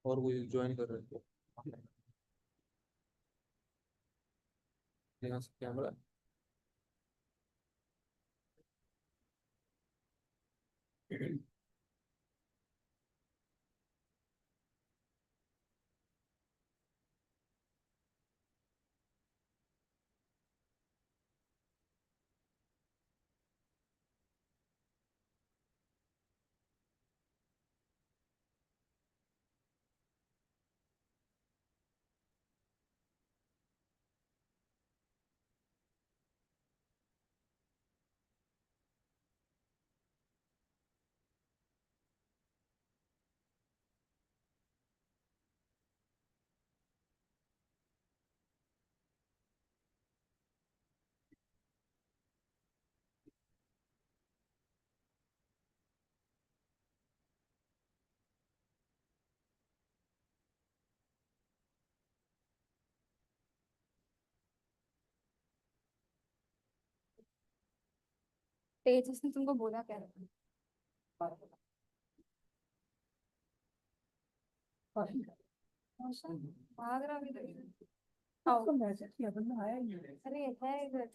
और वो ज्वाइन कर रहे थे यहाँ से कैमरा तेजस ने तुमको बोला क्या? भाग रहा भी अरे है इधर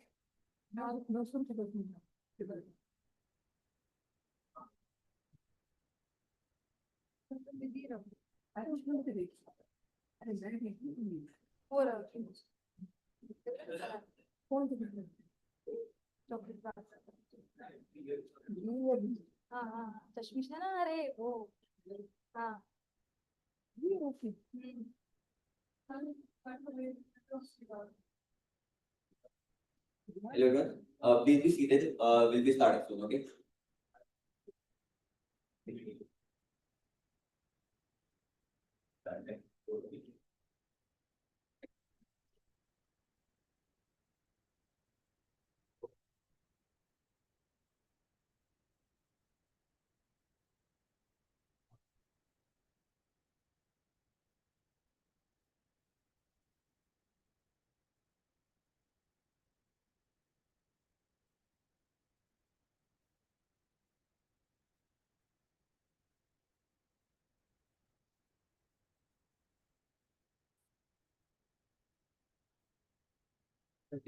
हो रहा हाँ हाँ तशवीश है ना अरे वो हाँ Hello everyone. Please be seated. We'll be starting soon. Okay. Take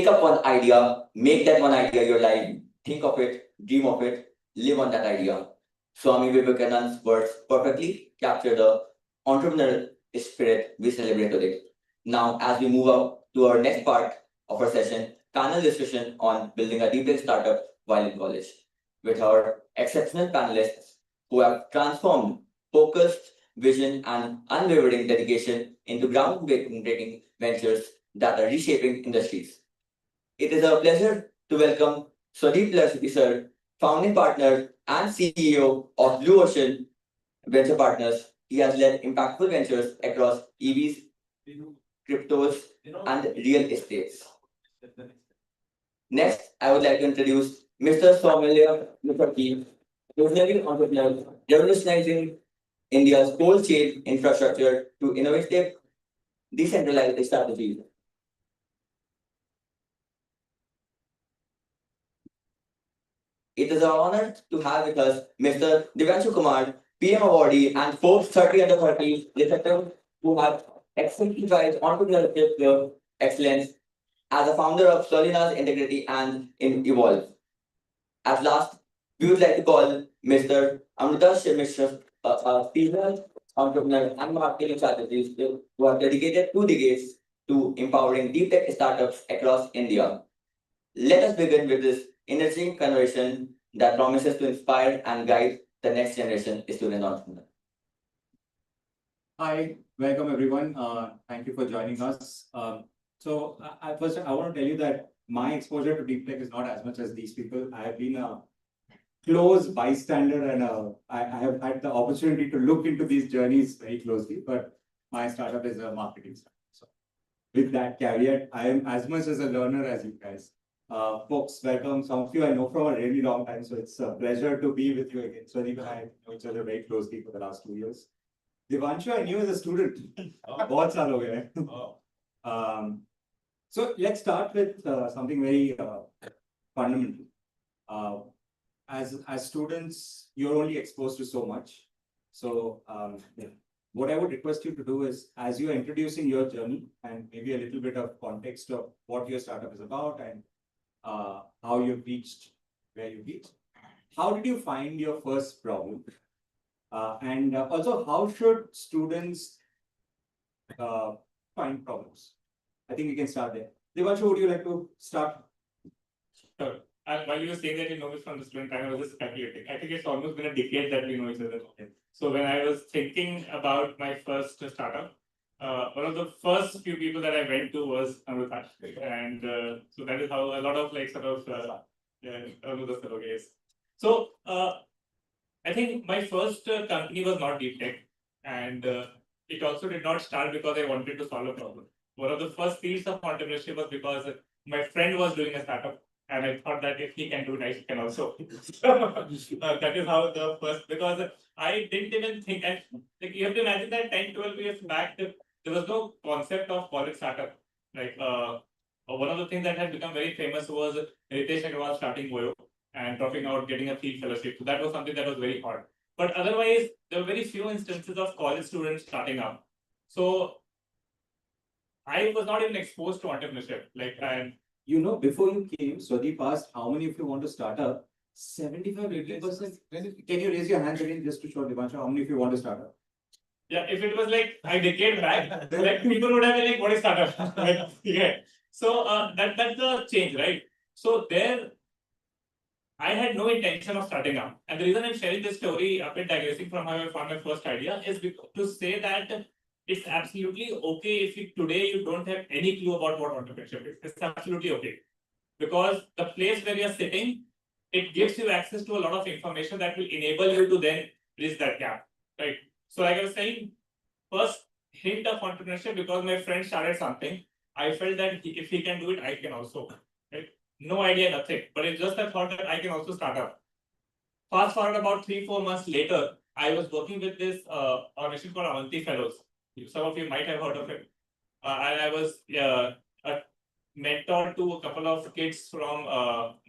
up one idea, make that one idea your life, think of it, dream of it, live on that idea. Swami Vivekananda's words perfectly capture the entrepreneurial spirit we celebrate today. Now, as we move up to our next part of our session, panel discussion on building a deep tech startup while in college, with our exceptional panelists who have transformed focused vision and unwavering dedication into groundbreaking ventures that are reshaping industries. It is a pleasure to welcome Swadeep Lasthi sir, founding partner and CEO of Blue Ocean Venture Partners. He has led impactful ventures across EVs, cryptos, and real estates. Next, I would like to introduce Mr. Somalia Mukherjee, visionary entrepreneur, revolutionizing India's cold chain infrastructure to innovative, decentralized strategies. It is our honor to have with us Mr. Devanshu Kumar, PM awardee and Forbes 30 under 30 receptor who have exemplified entrepreneurship excellence as a founder of Solina's Integrity and in Evolve. At last, we would like to call Mr. Amrita Mishra, a female entrepreneur and marketing strategist who have dedicated 2 decades to empowering deep tech startups across India. Let us begin with this interesting conversation that promises to inspire and guide the next generation student entrepreneur. Hi, welcome everyone. Thank you for joining us. First, I want to tell you that my exposure to deep tech is not as much as these people. I have been a close bystander and I have had the opportunity to look into these journeys very closely, but my startup is a marketing startup. So with that caveat, I am as much as a learner as you guys. Folks, welcome. Some of you I know from a really long time, so it's a pleasure to be with you again. So even I know each other very closely for the last 2 years. Divanshu, I knew as a student. बहुत साल हो गए हैं. So let's start with something very fundamental. As students, you're only exposed to so much. So what I would request you to do is, as you are introducing your journey and maybe a little bit of context of what your startup is about and how you've reached where you reached, how did you find your first problem? And also, how should students find problems? I think we can start there. Devanshu, would you like to start? Sure. And while you were saying that you know me from the student time, I was just speculating. I think it's almost been a decade that we know each other. So when I was thinking about my first startup, one of the first few people that I went to was Amrita. And so that is how a lot of like sort of Amrita fellow guys. So I think my first company was not Deeptech, and it also did not start because I wanted to solve a problem. One of the first fields of entrepreneurship was because my friend was doing a startup, and I thought that if he can do it, I can also. That is how the first, because I didn't even think, and like you have to imagine that 10, 12 years back, there was no concept of college startup. Like one of the things that had become very famous was Ritesh Agarwal starting Waivers and dropping out, getting a field fellowship. So that was something that was very hard. But otherwise, there were very few instances of college students starting up. So I was not even exposed to entrepreneurship. Like, and You know, before you came, Swadeep asked how many of you want to start up. 75, 80%. Can you raise your hands again just to show Devanshu how many of you want to start up? yeah, if it was like a decade back, like people would have been like, what is startup? Like, yeah. So that's the change, right? So there I had no intention of starting up. And the reason I'm sharing this story, a bit digressing from how I found my first idea, is to say that it's absolutely okay if today you don't have any clue about what entrepreneurship is. It's absolutely okay. Because the place where you're sitting, it gives you access to a lot of information that will enable you to then bridge that gap. Right. So like I was saying, first hint of entrepreneurship, because my friend started something, I felt that if he can do it, I can also. Right? No idea, nothing. But it's just a thought that I can also start up. Fast forward about 3-4 months later, I was working with this organization called Avanti Fellows. Some of you might have heard of it. And I was a mentor to a couple of kids from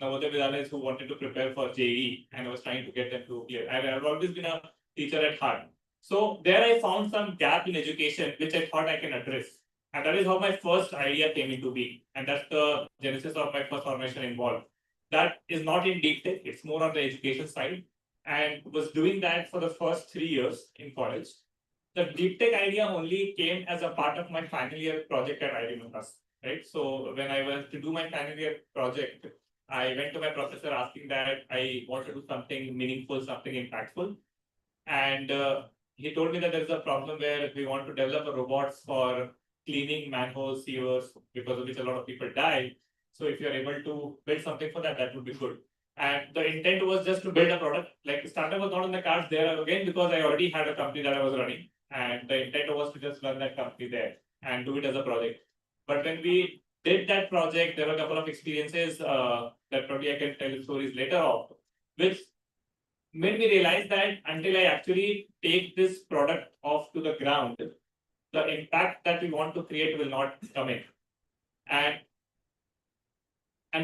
Navodaya Vidyalayas who wanted to prepare for JEE, and I was trying to get them to clear. And I've always been a teacher at heart. So there I found some gap in education, which I thought I can address. And that is how my first idea came into being. And that's the genesis of my first formation involved. That is not in deep tech, it's more on the education side. And was doing that for the first 3 years in college. The deep tech idea only came as a part of my final year project at IIT Madras. Right. So when I was to do my final year project, I went to my professor asking that I want to do something meaningful, something impactful. And he told me that there's a problem where we want to develop a robots for cleaning manholes, sewers, because of which a lot of people die. So if you're able to build something for that, that would be good. And the intent was just to build a product. Like startup was not on the cards there again because I already had a company that I was running. And the intent was to just run that company there and do it as a project. But when we did that project, there were a couple of experiences that probably I can tell you stories later of, which made me realize that until I actually take this product off to the ground, the impact that we want to create will not come in. And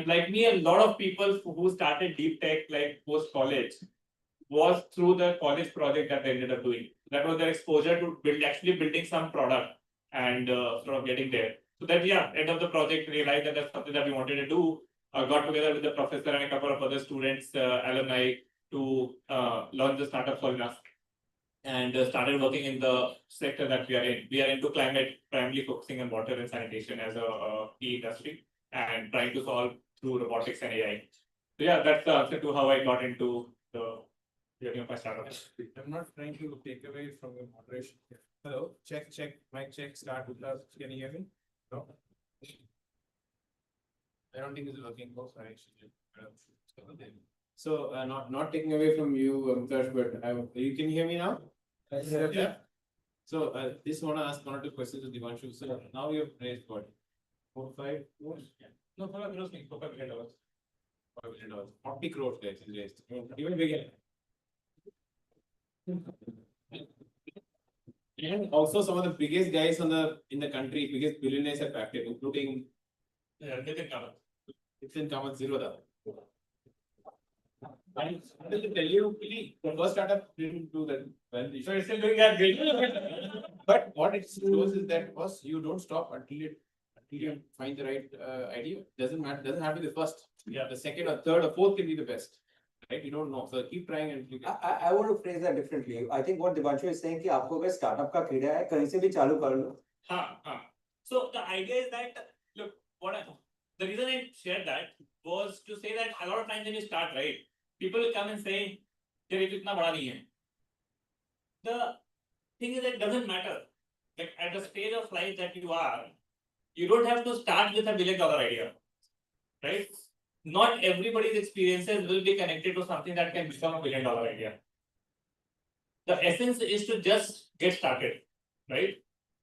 like me, a lot of people who started deep tech like post college was through the college project that they ended up doing. That was their exposure to actually building some product and sort of getting there. So that end of the project realized that that's something that we wanted to do. Got together with the professor and a couple of other students, alumni, to launch the startup called us and started working in the sector that we are in. We are into climate, primarily focusing on water and sanitation as a key industry and trying to solve through robotics and AI. So that's the answer to how I got into the journey of my startup. I'm not trying to take away from your moderation. Hello, check, mic check, start with us. Can you hear me? No. I don't think it's working. Oh, sorry. So, not taking away from you, Mutash, but you can hear me now? Yeah. So, just want to ask one or two questions to Divanshu. So, now you have raised what? 4, 5 crores? Yeah. No, $4 million. $4 million. $5 million. 40 crores, guys, is raised. Even bigger. And also some of the biggest guys in the country, biggest billionaires have backed it, including Nitin Kamath. Nitin Kamath Zero. And I will tell you, really, the first startup didn't do that well. So it's still doing that great. But what it shows is that was you don't stop until you find the right idea. Doesn't matter. Doesn't have to be the first. Yeah. The second or third or fourth can be the best. Right? You don't know. So keep trying and you get. I want to phrase that differently. I think what Divanshu is saying कि आपको अगर startup का कीड़ा है कहीं से भी चालू कर लो. So the idea is that look, the reason I shared that was to say that a lot of times when you start, right, people will come and say, "Yaar, ye to itna bada nahi hai." The thing is that it doesn't matter. Like at the stage of life that you are, you don't have to start with $1 billion idea, right? Not everybody's experiences will be connected to something that can become $1 billion idea. The essence is to just get started, right?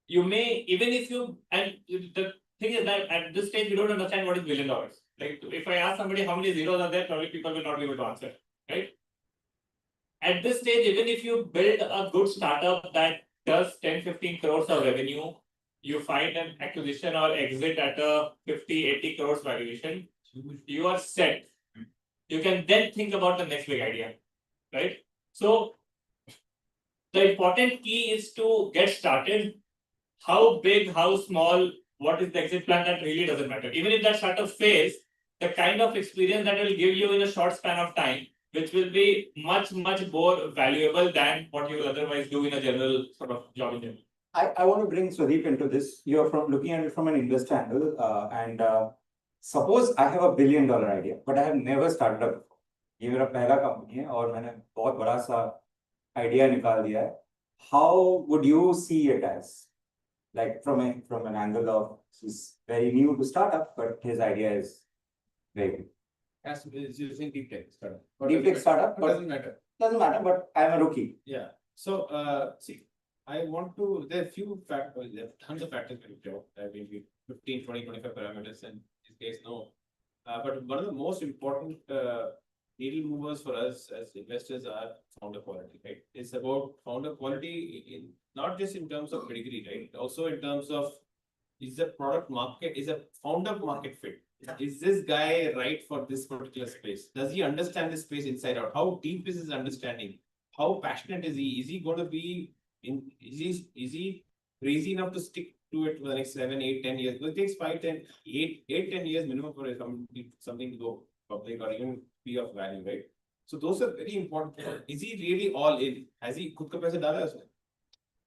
You may, even if you, and the thing is that at this stage, we don't understand what is $1 billion. Like if I ask somebody how many zeros are there, probably people will not be able to answer, right? At this stage, even if you build a good startup that does 10-15 crores of revenue, you find an acquisition or exit at a 50-80 crores valuation, you are set. You can then think about the next big idea, right? So the important key is to get started. How big, how small, what is the exit plan, that really doesn't matter. Even if that startup fails, the kind of experience that will give you in a short span of time, which will be much more valuable than what you will otherwise do in a general sort of job in general. I want to bring Sudeep into this. You're from looking at it from an investor angle, and suppose I have $1 billion idea, but I have never started up before. ये मेरा पहला company है और मैंने बहुत बड़ा सा idea निकाल दिया है. How would you see it as? Like from an angle of he's very new to startup, but his idea is very big. As you think Deeptech startup. Deeptech startup, But doesn't matter. Doesn't matter, but I'm a rookie. Yeah. So see, I want to, there are few factors, there are tons of factors we talk. I mean, 15, 20, 25 parameters, and in this case, no. But one of the most important needle movers for us as investors are founder quality, right? It's about founder quality in not just in terms of pedigree, right? Also in terms of is the product market, is a founder market fit. Is this guy right for this particular space? Does he understand this space inside out? How deep is his understanding? How passionate is he? Is he going to be in? Is he crazy enough to stick to it for the next 7, 8, 10 years? Because it takes 5, 10, 8, 10 years minimum for something to go public or even be of value, right? So those are very important. Is he really all in? Has he खुद का पैसा डाला है उसमें?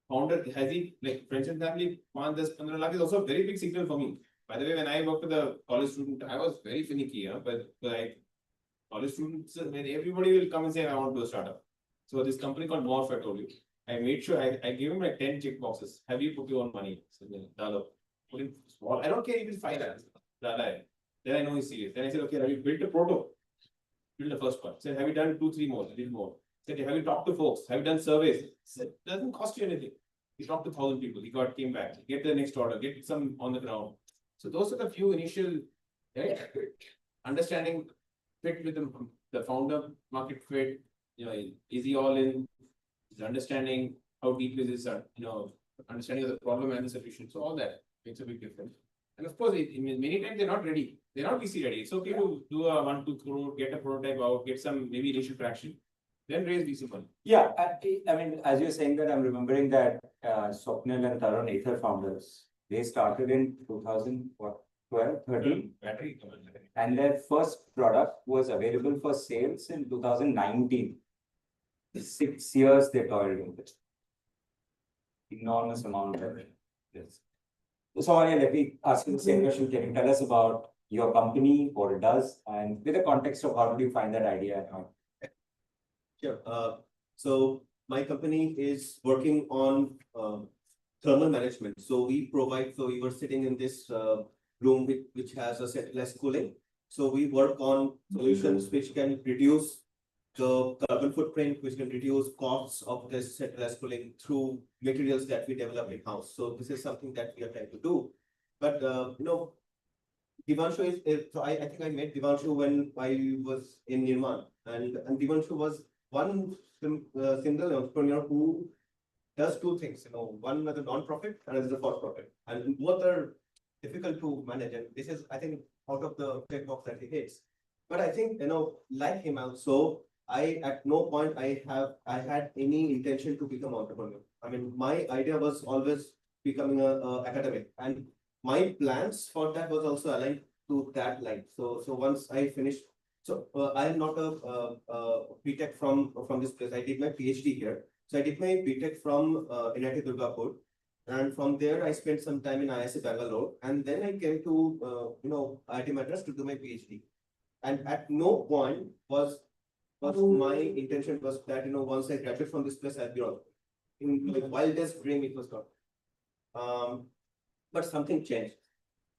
Founder, has he, like friends and family, 5-10-15 lakh is also a very big signal for me. By the way, when I worked with a college student, I was very finicky, but like college students, when everybody will come and say, I want to do a startup. So this company called Morph, I told you, I made sure I gave him like 10 check boxes. Have you put your own money? So put in small. I don't care if it's finance. Then I know he's serious. Then I said, okay, have you built a proto? Build the first one. Said, have you done 2, 3 more? I did more. Said, have you talked to folks? Have you done surveys? Said, doesn't cost you anything. He talked to 1,000 people. He came back. Get the next order. Get some on the ground. So those are the few initial, right? Understanding fit with the founder market fit. You know, is he all in? His understanding, how deep is his, understanding of the problem and the solution. So all that makes a big difference. And of course, many times they're not ready. They're not VC ready. It's okay to do a 1-2 crore, get a prototype out, get some maybe initial traction, then raise VC money. Yeah, I mean, as you're saying that, I'm remembering that Swapnil and Tarun, Aether founders, they started in 2012, 13, Battery. and their first product was available for sales in 2019. 6 years they toiled with it. Enormous amount of this. So, Somalia, let me ask you the same question. Can you tell us about your company, what it does, and with the context of how did you find that idea? Sure. So my company is working on thermal management. So we were sitting in this room which has a centralized cooling. So we work on solutions which can reduce the carbon footprint, which can reduce costs of this centralized cooling through materials that we develop in-house. So this is something that we are trying to do. But Devanshu so I think I met Devanshu when I was in Nirman, and Devanshu was one single entrepreneur who does two things, one as a non-profit and as a for-profit, and both are difficult to manage. And this is, I think, out of the checkbox that he hits. But I think, like him also, I at no point I had any intention to become entrepreneur. I mean, my idea was always becoming a academic, and my plans for that was also aligned to that line. So once I finished, I am not a BTech from this place. I did my PhD here. So I did my BTech from IIT Durgapur, and from there I spent some time in IIT Bangalore, and then I came to IIT Madras to do my PhD. And at no point was my intention was that once I graduate from this place I'll be on. In my wildest dream it was not. But something changed.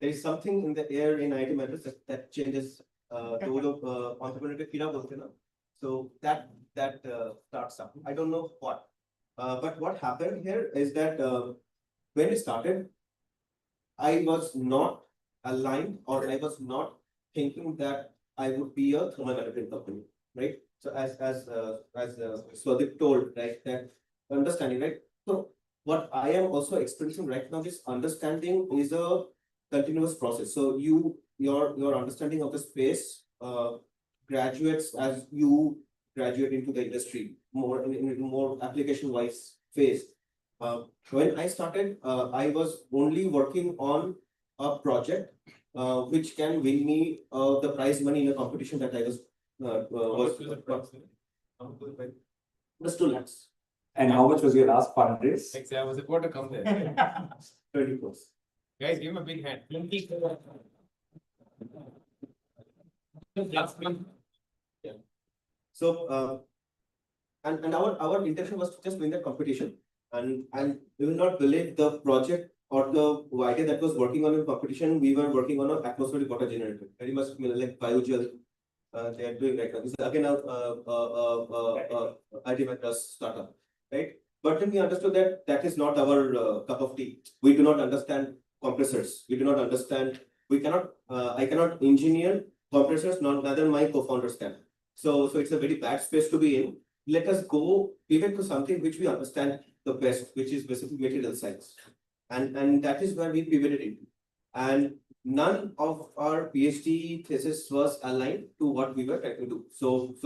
There is something in the air in IIT Madras that changes the entrepreneurial kira bolte na. So that starts up. I don't know what. But what happened here is that when we started, I was not aligned, or I was not thinking that I would be a thermal management company, right? So as Swadip told, right, that understanding, right? So what I am also experiencing right now, this understanding is a continuous process. So your understanding of the space graduates as you graduate into the industry more in more application wise phase. When I started, I was only working on a project which can win me the prize money in a competition that I was just 2 lakhs. And how much was your last fundraise? Actually, I was about to come there. 20 crores. Guys, give him a big hand. So and our intention was to just win that competition, and we will not believe the project or the idea that was working on a competition. We were working on an atmospheric water generator, very much like biogel. They are doing right now. This is again a IIT Madras startup, right? But then we understood that that is not our cup of tea. We do not understand compressors. We do not understand. We cannot. I cannot engineer compressors. Neither my co-founders can. So it's a very bad space to be in. Let us go pivot to something which we understand the best, which is basically material science, and that is where we pivoted into. And none of our PhD thesis was aligned to what we were trying to do. So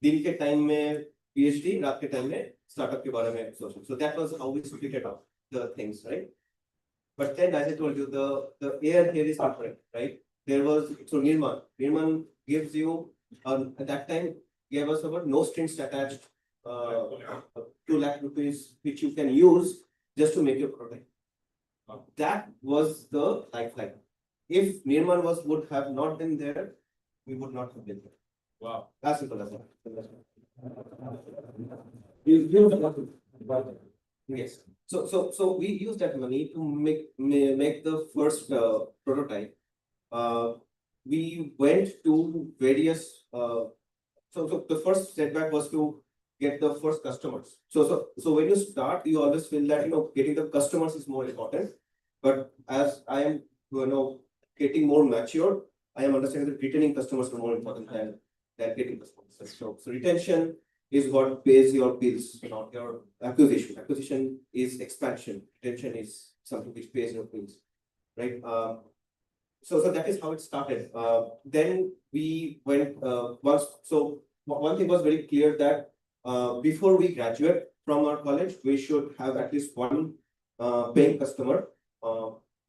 दिन के time में PhD, रात के time में startup के बारे में सोचना. So that was how we split up the things, right? But then, as I told you, the air here is different, right? There was Nirman gives you at that time gave us about no strings attached 2 lakh rupees which you can use just to make your product. That was the lifeline. If Nirman would have not been there, we would not have been there. Wow. As simple as that. Yes. So we used that money to make the first prototype. We went to various. So the first setback was to get the first customers. So when you start, you always feel that getting the customers is more important. But as I am getting more mature, I am understanding that retaining customers are more important than getting customers. So retention is what pays your bills, not your acquisition. Acquisition is expansion. Retention is something which pays your bills, right? So that is how it started. Then we went once. So one thing was very clear that before we graduate from our college, we should have at least one paying customer.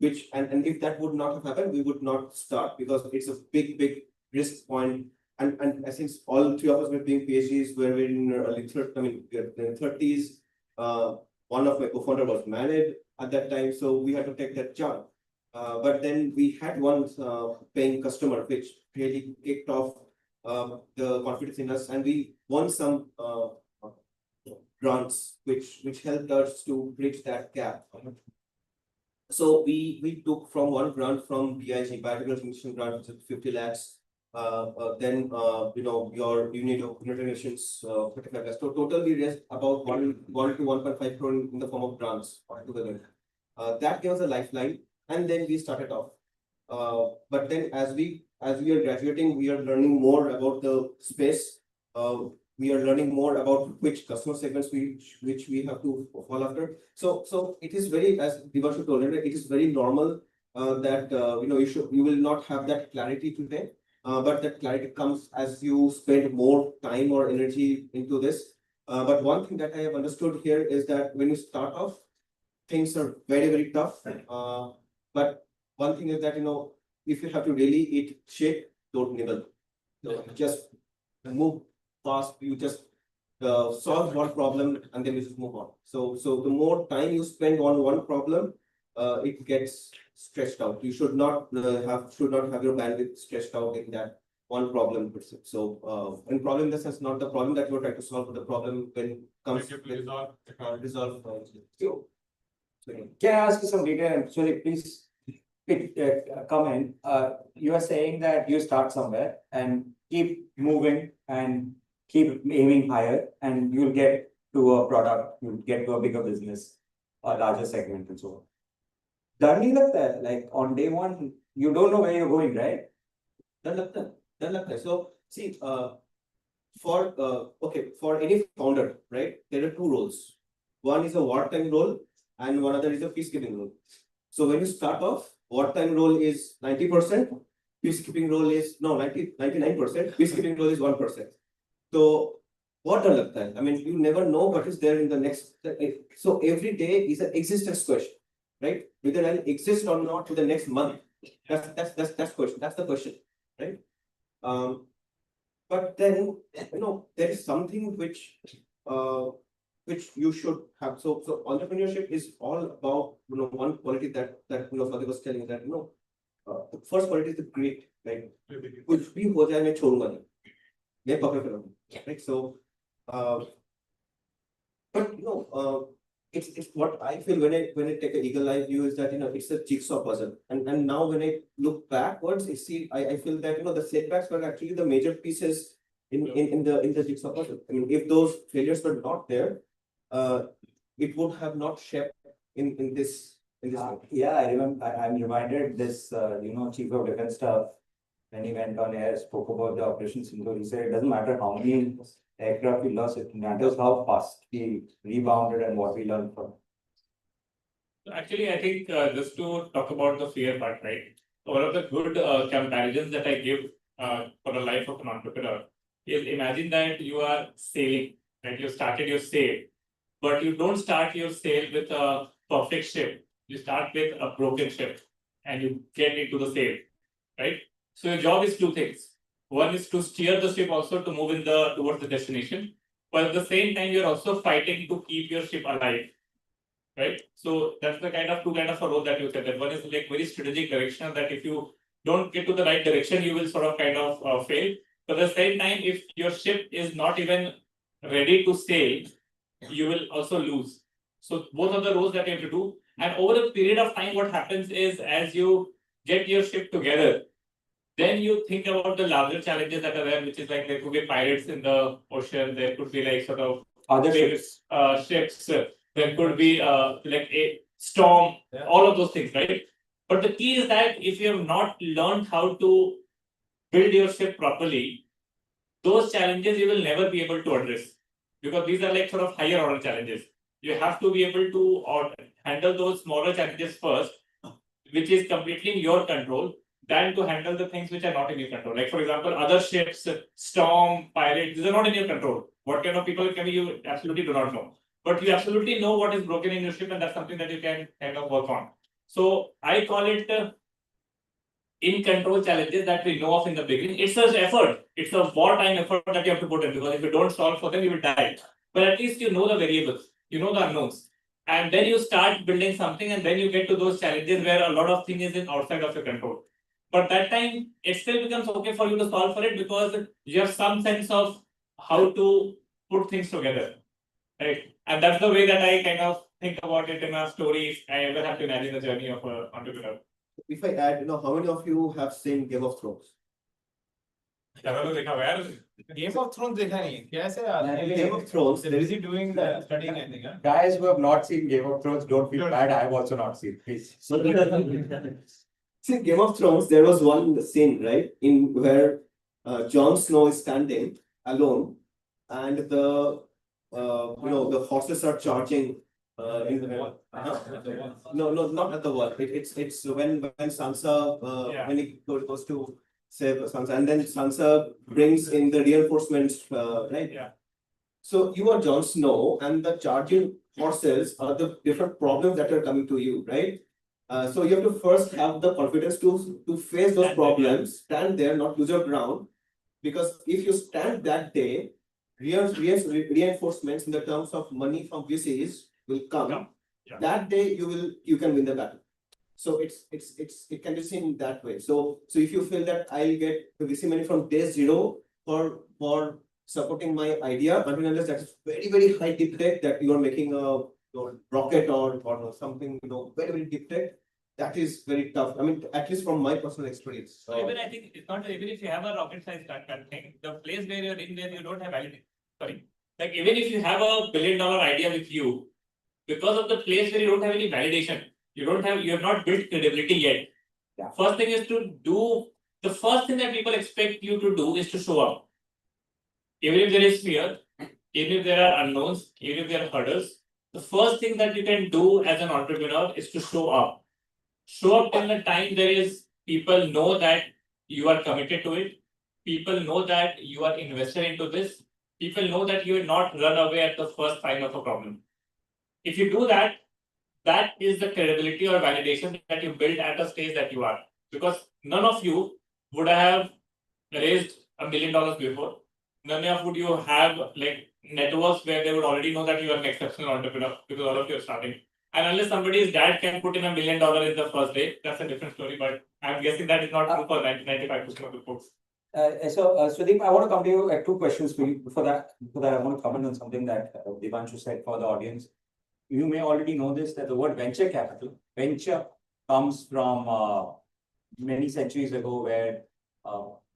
Which and if that would not have happened, we would not start, because it's a big risk point. And since all three of us were doing PhDs, we were in early 30s. One of my co-founder was married at that time, so we had to take that job. But then we had one paying customer, which really kicked off the confidence in us, and we won some grants, which helped us to bridge that gap. So we took from one grant from BIG, Biotechnology Innovation Grant, which is 50 lakhs. Then you need United Nations 35 lakhs. So total we raised about 1 to 1.5 crore in the form of grants altogether. That gave us a lifeline, and then we started off. But then as we are graduating, we are learning more about the space. we are learning more about which customer segments which we have to fall after. So it is very, as Divanshu told, it is very normal that you will not have that clarity today. But that clarity comes as you spend more time or energy into this. But one thing that I have understood here is that when you start off, things are very, very tough. But one thing is that, if you have to really eat shit, don't nibble. So just move fast, you just solve one problem and then you just move on. So the more time you spend on one problem, it gets stretched out. You should not have your bandwidth stretched out in that one problem per se. So and problem in the sense, not the problem that you're trying to solve, but the problem when comes with resolve. Can I ask you some detail? Actually, please comment. You are saying that you start somewhere and keep moving and keep aiming higher, and you'll get to a product, you'll get to a bigger business, a larger segment, and so on. डर नहीं लगता है, like on day one, you don't know where you're going, right? डर लगता है. So see, for any founder, right, there are two roles. One is a wartime role and one other is a peacekeeping role. So when you start off, wartime role is 90%, peacekeeping role is 99%, peacekeeping role is 1%. So what डर लगता है? I mean, you never know what is there in the next. So every day is an existence question, right? Whether I'll exist or not to the next month. That's question. That's the question, right? But then there is something which you should have. So entrepreneurship is all about one quality that Fateh was telling you that the first quality is the great, right? कुछ भी हो जाए मैं छोड़ूंगा नहीं, मैं पकड़ कर रहूंगा, right? So but it's what I feel when I take an eagle eye view is that it's a jigsaw puzzle, and now when I look backwards, I feel that the setbacks were actually the major pieces in the jigsaw puzzle. I mean, if those failures were not there, it would have not shaped in this way. Yeah, I remember. I'm reminded this. Chief of Defense Staff, when he went on air, spoke about the Operation Sindoor. He said it doesn't matter how many aircraft we lost, it matters how fast we rebounded and what we learned from. Actually, I think just to talk about the fear part, right? One of the good comparisons that I give for the life of an entrepreneur is imagine that you are sailing, right? You started your sail, but you don't start your sail with a perfect ship. You start with a broken ship and you get into the sail, right? So your job is two things. One is to steer the ship also to move towards the destination, but at the same time, you're also fighting to keep your ship alive, right? So that's the two kind of a role that you said. That one is like very strategic directional, that if you don't get to the right direction, you will sort of fail. But at the same time, if your ship is not even ready to sail, you will also lose. So both are the roles that you have to do. And over a period of time, what happens is as you get your ship together, then you think about the larger challenges that are there, which is like there could be pirates in the ocean, there could be like sort of other ships, there could be like a storm, all of those things, right? But the key is that if you have not learned how to build your ship properly, those challenges you will never be able to address, because these are like sort of higher order challenges. You have to be able to handle those smaller challenges first, which is completely in your control, than to handle the things which are not in your control. Like, for example, other ships, storm, pirates, these are not in your control. What kind of people it can be, you absolutely do not know. But you absolutely know what is broken in your ship, and that's something that you can kind of work on. So I call it in control challenges that we know of in the beginning. It's an effort. It's a wartime effort that you have to put in, because if you don't solve for them, you will die. But at least you know the variables, you know the unknowns. And then you start building something, and then you get to those challenges where a lot of things is outside of your control. But that time, it still becomes okay for you to solve for it, because you have some sense of how to put things together, right? And that's the way that I kind of think about it in our stories. I ever have to imagine the journey of an entrepreneur. If I add, how many of you have seen Game of Thrones? Game of Thrones देखा नहीं कैसे Game of Thrones, there is he doing the studying, I think, huh? Guys who have not seen Game of Thrones, don't feel bad. I have also not seen. Please. See, Game of Thrones, there was one scene, right, in where Jon Snow is standing alone, and the the horses are charging. In the no, not at the wall. It's when Sansa Yeah. when it goes to save Sansa, and then Sansa brings in the reinforcements, right? Yeah. So you are Jon Snow, and the charging horses are the different problems that are coming to you, right? So you have to first have the confidence to face those Stand there, problems, stand there, not lose your ground, because if you stand that day, reinforcements in the terms of money from VCs will come. Yeah. That day you can win the battle. So it can be seen that way. So if you feel that I'll get the VC money from day zero for supporting my idea, until unless that's very high deep tech that you are making a rocket or something, very deep tech, that is very tough. I mean, at least from my personal experience. So even I think it's not even if you have a rocket science that thing, the place where you're in there you don't have validity. Sorry. Like even if you have a $1 billion idea with you, because of the place where you don't have any validation, you have not built credibility yet. Yeah. First thing is to do the first thing that people expect you to do is to show up. Even if there is fear, even if there are unknowns, even if there are hurdles, the first thing that you can do as an entrepreneur is to show up. Show up till the time there is people know that you are committed to it. People know that you are invested into this. People know that you will not run away at the first sign of a problem. If you do that, that is the credibility or validation that you build at a stage that you are. Because none of you would have raised $1 million before. None of would you have like networks where they would already know that you are an exceptional entrepreneur because all of you are starting. And unless somebody's dad can put in $1 million in the first day, that's a different story. But I'm guessing that is not true for 95% of the folks. Sudeep, I want to come to you. Two questions for you. Before that, I want to comment on something that Devanshu said for the audience. You may already know this, that the word venture capital, venture comes from many centuries ago where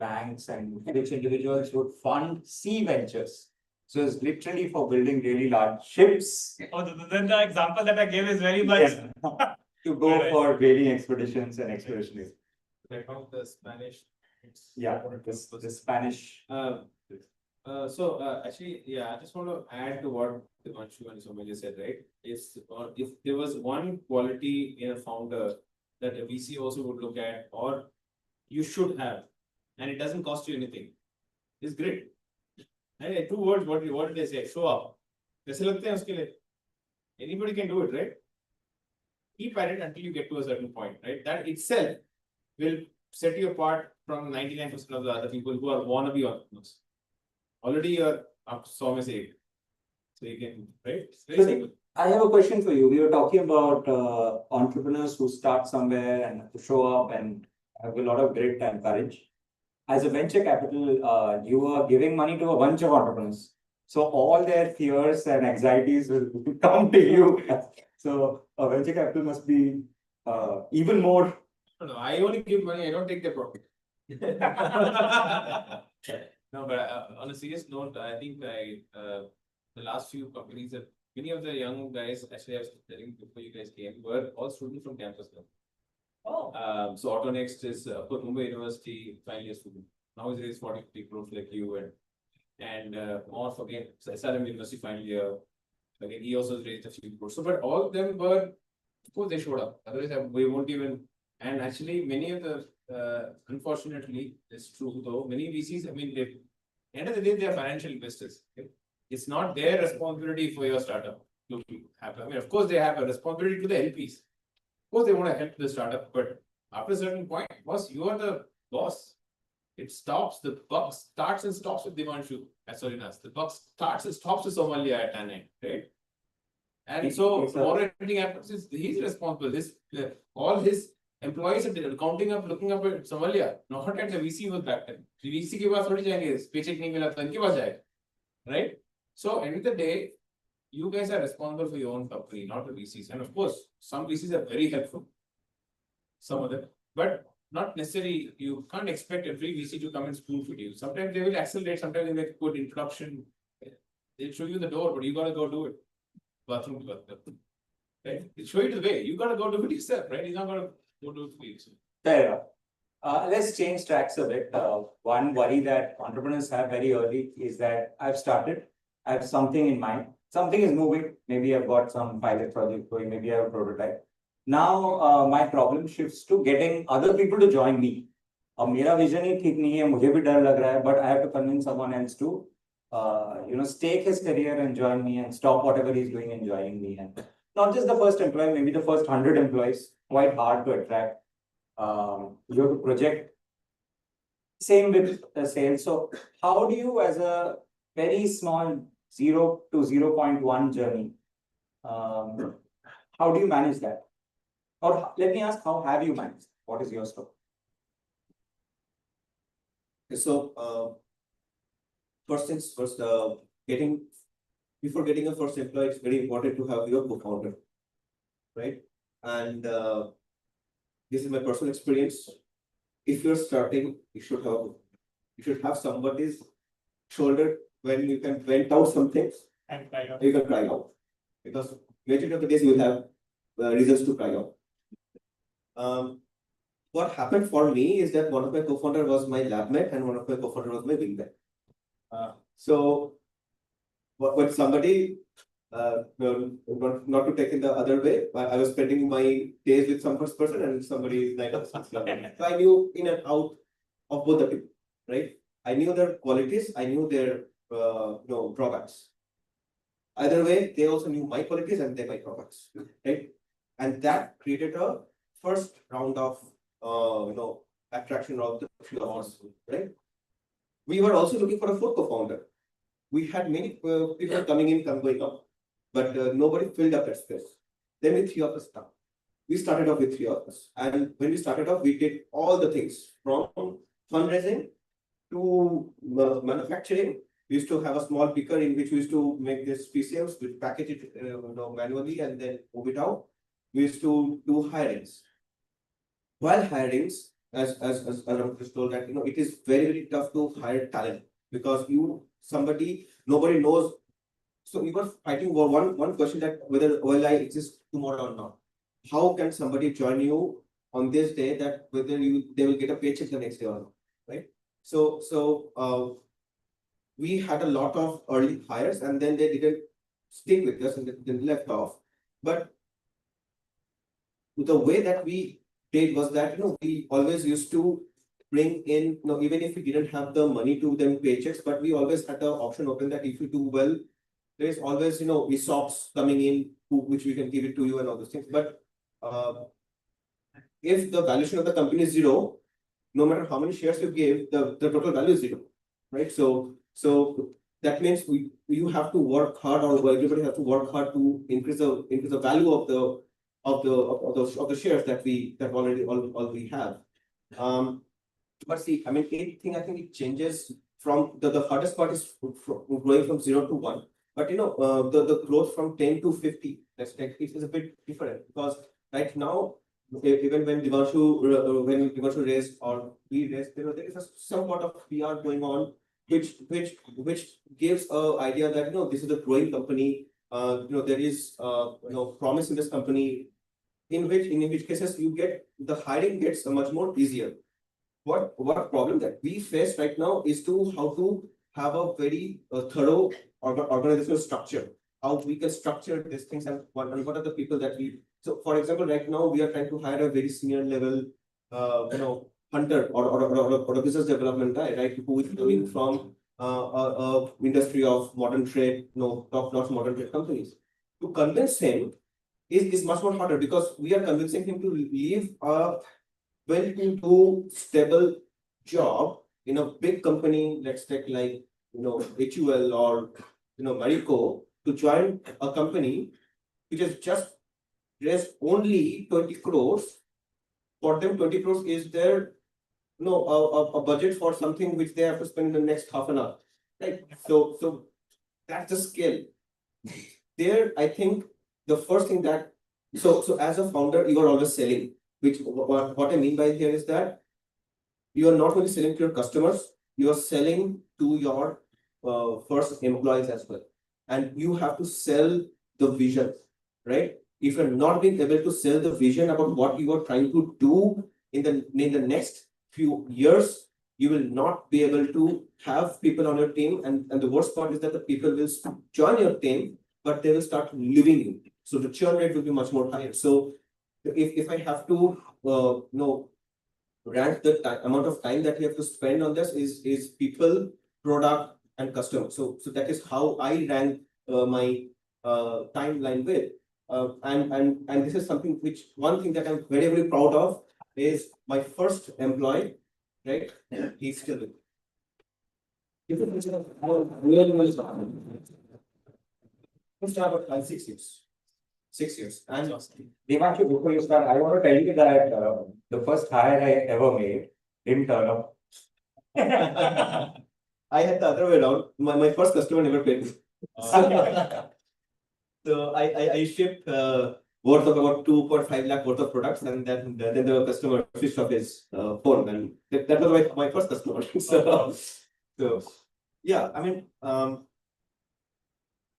banks and rich individuals would fund sea ventures. So it's literally for building really large ships. Oh, then the example that I gave is very much To go for whaling expeditions and explorations. Like of the Spanish. Yeah, the Spanish. Actually, yeah, I just want to add to what Devanshu and Somalia said, right? If there was one quality in a founder that a VC also would look at, or you should have, and it doesn't cost you anything, is grit. And 2 words, what did they say? Show up. कैसे लगते हैं उसके लिए? Anybody can do it, right? Keep at it until you get to a certain point, right? That itself will set you apart from 99% of the other people who are wannabe entrepreneurs. Already you're up 100 में से एक. So you can, right? It's very simple. I have a question for you. We were talking about entrepreneurs who start somewhere and have to show up and have a lot of grit and courage. As a venture capital, you are giving money to a bunch of entrepreneurs. So all their fears and anxieties will come to you. So a venture capital must be even more. No, I only give money, I don't take their profit. No, but on a serious note, I think the last few companies that many of the young guys, actually I was telling before you guys came, were all students from campus now. Oh. So Autonext is Mumbai University final year student. Now he's raised 40-50 crores like you and Morph again, SRM University final year. Again, he also raised a few crores. So, but all of them were, of course, they showed up. Otherwise, we won't even. And actually, many of the, unfortunately, it's true though. Many VCs, I mean, end of the day, they are financial investors. Okay? It's not their responsibility for your startup to happen. I mean, of course, they have a responsibility to the LPs. Of course, they want to help the startup, but after a certain point, boss, you are the boss. It stops, the buck starts and stops with Devanshu. Sorry, Nas. The buck starts and stops with Somalia at Chennai, right? And so, more anything happens, he's responsible. All his employees are counting up, looking up at Somalia, not at the VC was back then. The VC के पास थोड़ी जाएंगे, paycheck नहीं मिला तो इनके पास जाएगा, right? So, end of the day, you guys are responsible for your own company, not the VCs. And of course, some VCs are very helpful. Some of them, but not necessarily, you can't expect every VC to come and spoon feed you. Sometimes they will accelerate, sometimes they make a good introduction. They'll show you the door, but you gotta go do it. Bathroom to bathroom. Right? They'll show you the way. You gotta go do it yourself, right? You're not gonna go do it for you. Fair enough. Let's change tracks a bit. One worry that entrepreneurs have very early is that I have something in mind, something is moving. Maybe I've got some pilot project going, maybe I have a prototype. Now, my problem shifts to getting other people to join me. अब मेरा vision ही ठीक नहीं है, मुझे भी डर लग रहा है, but I have to convince someone else to, stake his career and join me and stop whatever he's doing and joining me. And not just the first employee, maybe the first 100 employees, quite hard to attract. You have to project. Same with sales. So how do you, as a very small 0 to 0.1 journey, how do you manage that? Or let me ask, how have you managed? What is your story? So, first things first, before getting a first employee, it's very important to have your co-founder, right? And this is my personal experience. If you're starting, you should have somebody's shoulder when you can vent out something. And cry out. You can cry out, because majority of the days you will have reasons to cry out. What happened for me is that one of my co-founder was my lab mate and one of my co-founder was my wingman. So when somebody, not to take it the other way, but I was spending my days with some first person and somebody like so I knew in and out of both the people, right? I knew their qualities, I knew their drawbacks. Either way, they also knew my qualities and they my drawbacks, right? And that created a first round of attraction of the few of us, right? We were also looking for a fourth co-founder. We had many people coming in, going up, but nobody filled up that space. Then with three of us started. We started off with three of us, and when we started off, we did all the things from fundraising to manufacturing. We used to have a small picker in which we used to make this PCMs, we package it manually and then move it out. We used to do hirings. While hirings, as Ram told that it is very tough to hire talent because nobody knows. So we were fighting for one question that whether I exist tomorrow or not. How can somebody join you on this day that whether they will get a paycheck the next day or not, right? So we had a lot of early hires and then they didn't stick with us and they left off. But the way that we did was that we always used to bring in even if we didn't have the money to them paychecks, but we always had the option open that if you do well, there's always ESOPs coming in which we can give it to you and all those things. But if the valuation of the company is zero, no matter how many shares you give, the total value is zero, right? So that means you have to work hard, or everybody has to work hard to increase the value of the shares that we already have. But see, I mean, I think it changes from the hardest part is growing from 0 to 1. But the growth from 10 to 50, it is a bit different because right now, even when Devanshu raised or we raised, there is somewhat of PR going on, which gives a idea that this is a growing company. There is promise in this company. In which cases you get the hiring gets much more easier. What problem that we face right now is how to have a very thorough organizational structure. How we can structure these things and what are the people that we. So, for example, right now we are trying to hire a very senior level, hunter or a business development guy, right? Who is coming from industry of modern trade, top-notch modern trade companies. To convince him is much more harder because we are convincing him to leave a well-to-do, stable job in a big company. Let's take like HUL or Marico to join a company which has just raised only 20 crores. For them, 20 crores is their a budget for something which they have to spend in the next half an hour, right? So that's the scale. There, I think the first thing that so as a founder, you are always selling. Which what I mean by here is that you are not only selling to your customers, you are selling to your first employees as well, and you have to sell the vision, right? If you're not being able to sell the vision about what you are trying to do in the next few years, you will not be able to have people on your team. And the worst part is that the people will join your team, but they will start leaving you. So the churn rate will be much more higher. So if I have to, rank the amount of time that you have to spend on this is people, product, and customer. So that is how I rank my timeline with. And this is something which one thing that I'm very, very proud of is my first employee, right? He's still with me. First about 6 years. 6 years. And Devanshu, before you start, I want to tell you that the first hire I ever made didn't turn up. I had the other way around. My first customer never paid me. So I shipped worth of about 2.5 lakh worth of products, and then the customer switched off his phone, and that was my first customer. So yeah, I mean,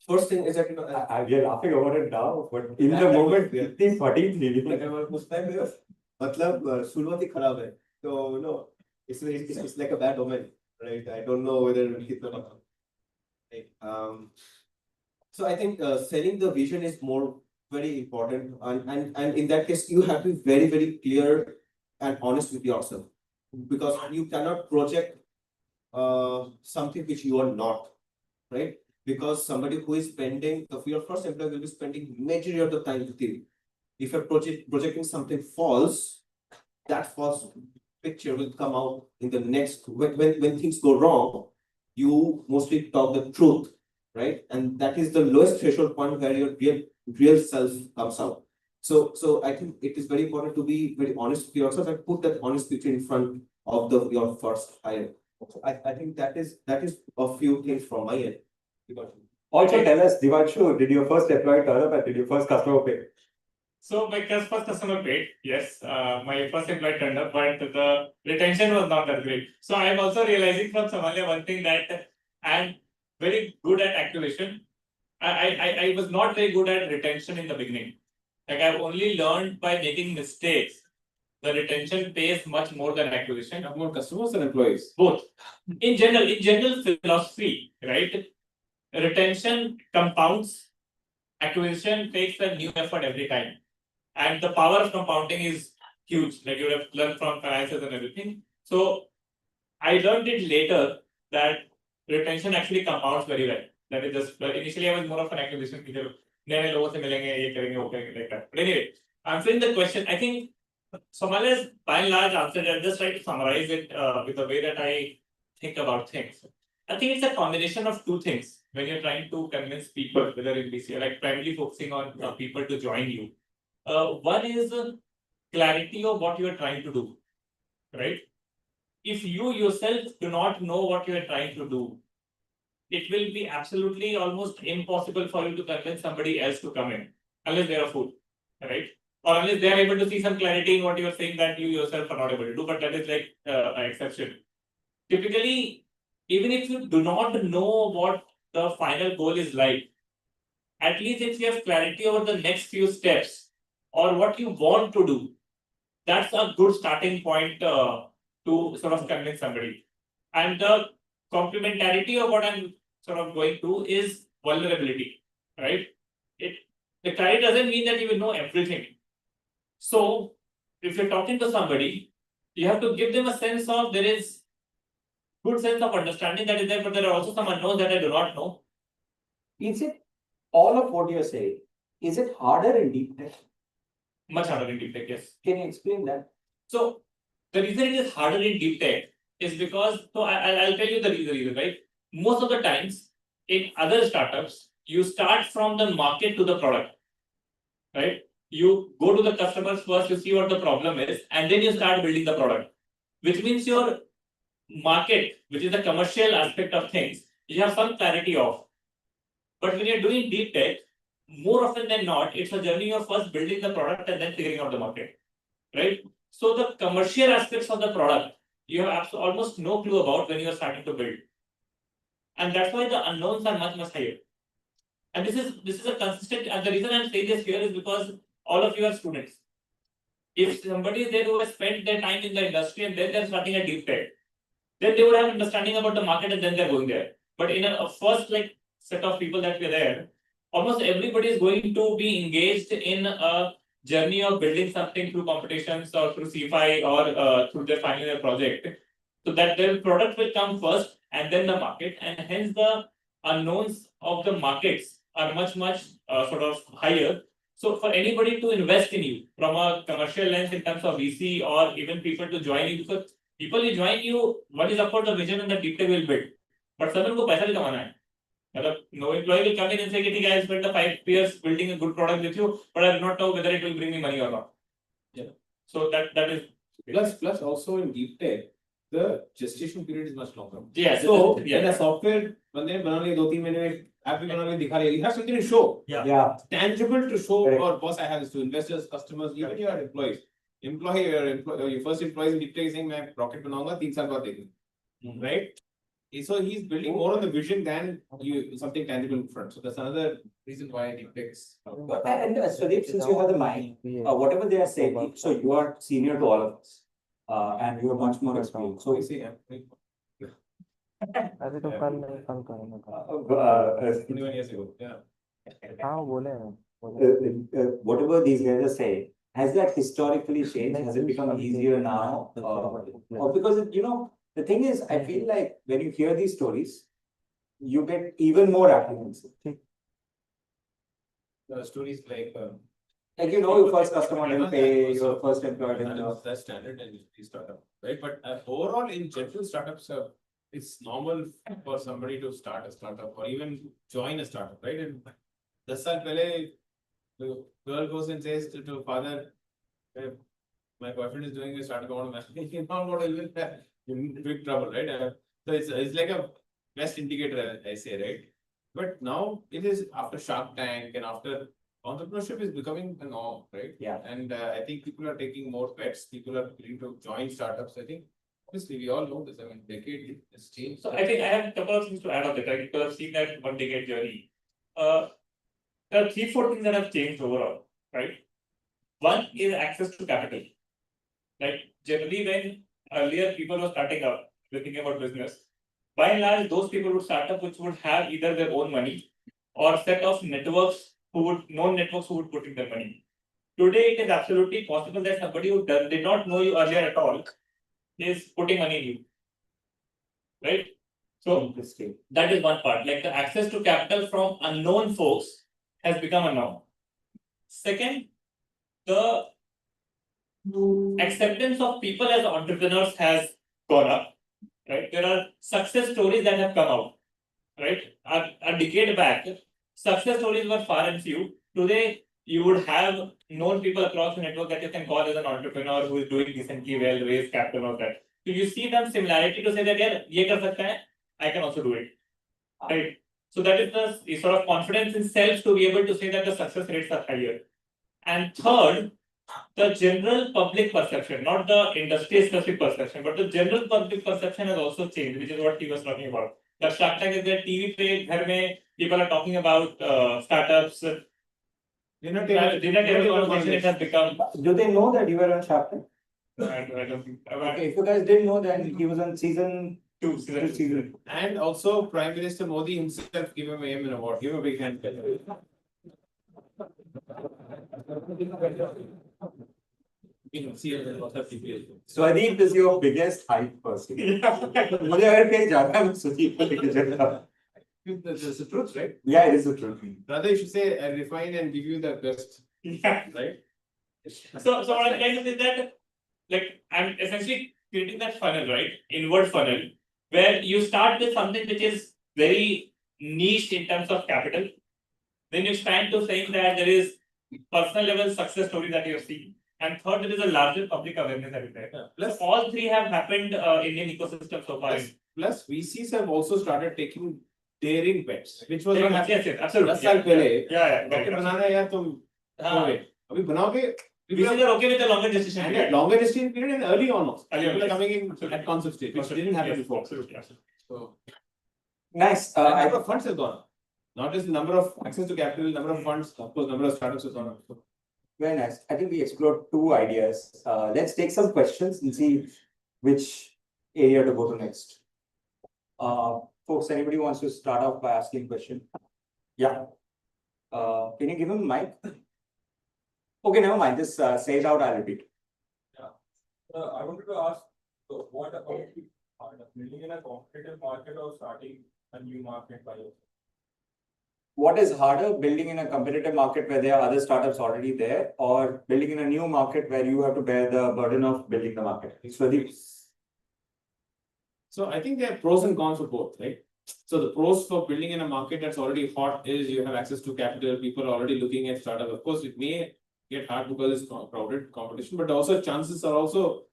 first thing is that We are laughing about it now, but in the moment, it's funny. उस time पे मतलब शुरुआत ही खराब है, so it's like a bad omen, right? I don't know whether so I think selling the vision is more very important, and in that case you have to be very, very clear and honest with yourself, because you cannot project something which you are not, right? Because somebody who is spending, your first employee will be spending majority of the time with you. If you're projecting something false, that false picture will come out in the next, when things go wrong, you mostly talk the truth, right? And that is the lowest threshold point where your real self comes out. So I think it is very important to be very honest with yourself and put that honest picture in front of your first hire. I think that is a few things from my end. Also tell us, Devanshu, did your first employee turn up and did your first customer pay? So my first customer paid, yes. My first employee turned up, but the retention was not that great. So I'm also realizing from Somalia one thing, that I'm very good at acquisition. I was not very good at retention in the beginning. Like I've only learned by making mistakes. The retention pays much more than acquisition. Have more customers and employees. Both. In general philosophy, right? Retention compounds, acquisition takes a new effort every time. And the power of compounding is huge. Like you would have learned from finances and everything. So I learned it later that retention actually compounds very well. That is just, initially I was more of an acquisition leader. Like that. But anyway, answering the question, I think Somalia is by and large answered. I'll just try to summarize it with the way that I think about things. I think it's a combination of two things when you're trying to convince people, whether in BCA, like primarily focusing on people to join you. One is clarity of what you are trying to do, right? If you yourself do not know what you are trying to do, it will be absolutely almost impossible for you to convince somebody else to come in, unless they are a fool, right? Or unless they are able to see some clarity in what you are saying that you yourself are not able to do, but that is like an exception. Typically, even if you do not know what the final goal is like, at least if you have clarity over the next few steps or what you want to do, that's a good starting point to sort of convince somebody. And the complementarity of what I'm sort of going to is vulnerability, right? The clarity doesn't mean that you will know everything. So if you're talking to somebody, you have to give them a sense of there is good sense of understanding that is there, but there are also some unknowns that I do not know. Is it all of what you're saying? Is it harder in deep tech? Much harder in deep tech, yes. Can you explain that? So the reason it is harder in deep tech is because, so I'll tell you the reason, right? Most of the times in other startups, you start from the market to the product, right? You go to the customers first, you see what the problem is, and then you start building the product, which means your market, which is the commercial aspect of things, you have some clarity of. But when you're doing deep tech, more often than not, it's a journey of first building the product and then figuring out the market, right? So the commercial aspects of the product, you have almost no clue about when you are starting to build. And that's why the unknowns are much higher. And this is a consistent, and the reason I'm saying this here is because all of you are students. If somebody is there who has spent their time in the industry and then they're starting a deep tech, then they would have understanding about the market and then they're going there. But in a first like set of people that were there, almost everybody is going to be engaged in a journey of building something through competitions or through CFI or through their final year project. So that their product will come first and then the market, and hence the unknowns of the markets are much sort of higher. So for anybody to invest in you from a commercial lens in terms of VC or even people to join you, because people will join you, one is of course the vision and the deep tech will build. But someone को पैसा भी कमाना है. मतलब no employee will come in and say कि ठीक है, I spent the 5 years building a good product with you, but I do not know whether it will bring me money or not. Yeah. So that is Plus also in deep tech, the gestation period is much longer. yeah. So yeah. in a software, बंदे ने बना लिया 2-3 महीने में app भी बना लिया दिखा लिया. You have something to show. Yeah. Tangible to show Correct. or boss I have this to investors, customers, even your employees. Your first employees in deep tech is saying मैं rocket बनाऊंगा 3 साल बाद देखूंगा. Right? So he's building more on the vision than you something tangible in front. So that's another reason why deep techs. And Sudeep, since you have the mic, whatever they are saying, so you are senior to all of us. And you are much more experienced. So, अरे तो कल करेंगे 21 years ago. Yeah. हाँ बोले whatever these guys are saying, has that historically changed? Has it become easier now? Or because, you know, the thing is, I feel like when you hear these stories, you get even more apprehensive. The stories like Like, you know, your first customer didn't pay, your first employer didn't. that's standard in startup, right? But overall, in general, startups, it's normal for somebody to start a startup or even join a startup, right? And 10 साल पहले, the girl goes and says to father, my boyfriend is doing a startup, I want to manage. Not what will in big trouble, right? So it's like a best indicator, I say, right? But now it is after Shark Tank and after entrepreneurship is becoming a norm, right? Yeah. And I think people are taking more bets. People are willing to join startups. I think obviously we all know this. I mean, decade has changed. So I think I have a couple of things to add on that, right? Because I've seen that 1 decade journey. There are 3-4 things that have changed overall, right? One is access to capital. Like generally when earlier people were starting up, thinking about business, by and large, those people would start up which would have either their own money or set of networks known networks who would put in their money. Today, it is absolutely possible that somebody who did not know you earlier at all is putting money in you. Right? So that is one part. Like the access to capital from unknown folks has become a norm. Second, the acceptance of people as entrepreneurs has gone up. Right? There are success stories that have come out. Right? A decade back, success stories were far and few. Today, you would have known people across the network that you can call as an entrepreneur who is doing decently well, raise capital or that. So you see them similarity to say that, yeah, ye kar sakta hai, I can also do it. Right? So that is the sort of confidence in self to be able to say that the success rates are higher. And third, the general public perception, not the industry specific perception, but the general public perception has also changed, which is what he was talking about. The Shark Tank is there, TV pe, ghar mein, people are talking about startups. Dinner table conversation it has become. Do they know that you were on Shark Tank? I don't think. Okay, if you guys didn't know, then he was on season 2. And also, Prime Minister Modi himself gave him an award. Give him a big hand. Swadeep is your biggest hype person. मुझे अगर कहीं जाना है मैं Swadeep को लेके जाता हूँ. That's the truth, right? Yeah, it is the truth. Rather, you should say, I refine and give you the best, Yeah. right? So what I'm trying to say is that, like, I'm essentially creating that funnel, right? Inward funnel, where you start with something which is very niche in terms of capital. Then you expand to saying that there is personal level success story that you're seeing. And third, there is a larger public awareness that is there. Yeah. Plus, all three have happened in Indian ecosystem so far. Plus, VCs have also started taking daring bets, which was not Yes, happening. yes, absolutely. 10 साल पहले Yeah. rocket बनाना है यार तुम हाँ. अभी बनाओगे VCs are okay with the longer gestation and period. longer gestation period and early on also. Early on, People are yes. coming in Absolutely. at concept stage, which didn't happen Yes, before. absolutely. So, Nice. and number of funds has gone up. Not just the number of access to capital, number of funds, of course, number of startups has gone up. So, Very nice. I think we explored two ideas. Let's take some questions and see which area to go to next. Folks, anybody wants to start off by asking a question? Yeah. Can you give him a mic? Okay, never mind. Just say it out, I'll repeat. I wanted to ask, so what about building in a competitive market or starting a new market by yourself? What is harder, building in a competitive market where there are other startups already there, or building in a new market where you have to bear the burden of building the market? So I think there are pros and cons for both, right? So the pros for building in a market that's already hot is you have access to capital, people are already looking at startup. Of course, it may get hard because it's crowded competition, but also chances are also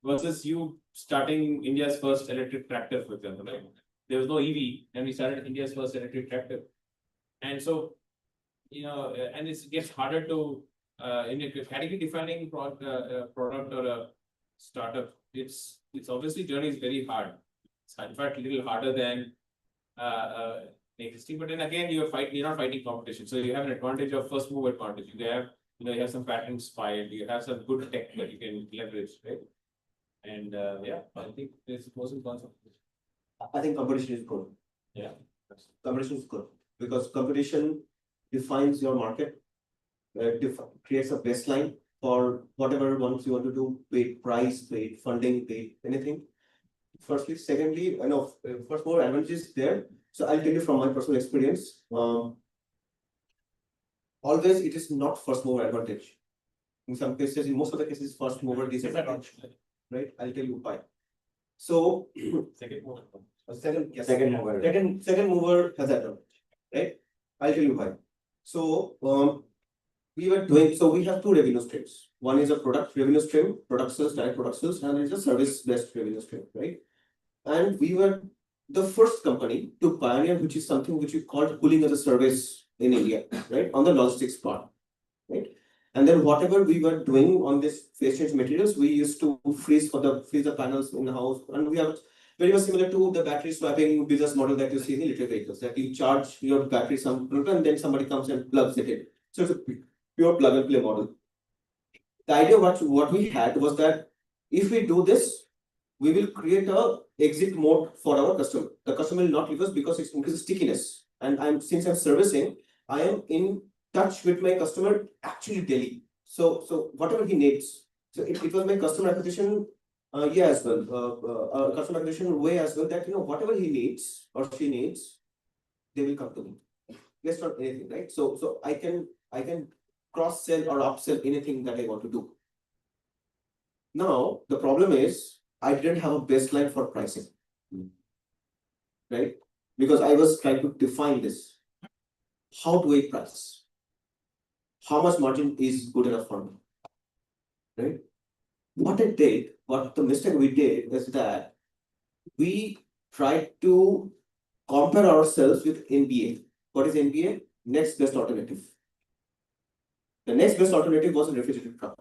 versus you starting India's first electric tractor, for example, right? There was no EV, and we started India's first electric tractor. And so, and it gets harder to, in a category defining product or a startup, it's obviously journey is very hard. It's in fact a little harder than existing, but then again, you're not fighting competition. So you have an advantage of first mover advantage. You have some patents filed, you have some good tech that you can leverage, right? And I think there's pros and cons of this. I think competition is good. Yeah. Competition is good because competition defines your market, creates a baseline for whatever ones you want to do, be it price, be it funding, be it anything. Firstly, secondly, first more advantages there. So I'll tell you from my personal experience. Always it is not first mover advantage. In some cases, in most of the cases, first mover disadvantage. Right? I'll tell you why. So Second mover. Second mover. Second mover has advantage. Right? I'll tell you why. So we have two revenue streams. One is a product revenue stream, product sales, direct product sales, and it's a service-based revenue stream, right? And we were the first company to pioneer, which is something which we called pooling as a service in India, right? On the logistics part, right? And then whatever we were doing on this phase change materials, we used to freeze the panels in the house, and we have very much similar to the battery swapping business model that you see in electric vehicles, that you charge your battery some and then somebody comes and plugs it in. So it's a pure plug and play model. The idea what we had was that if we do this, we will create a exit mode for our customer. The customer will not leave us because it increases stickiness. And since I'm servicing, I am in touch with my customer actually daily. So whatever he needs. So it was my customer acquisition as well. Customer acquisition way as well, that whatever he needs or she needs, they will come to me. That's not anything, right? So I can cross-sell or upsell anything that I want to do. Now the problem is I didn't have a baseline for pricing. Right? Because I was trying to define this. How do I price? How much margin is good enough for me? Right? What the mistake we did is that we tried to compare ourselves with NBA. What is NBA? Next best alternative. The next best alternative was a refrigerated truck.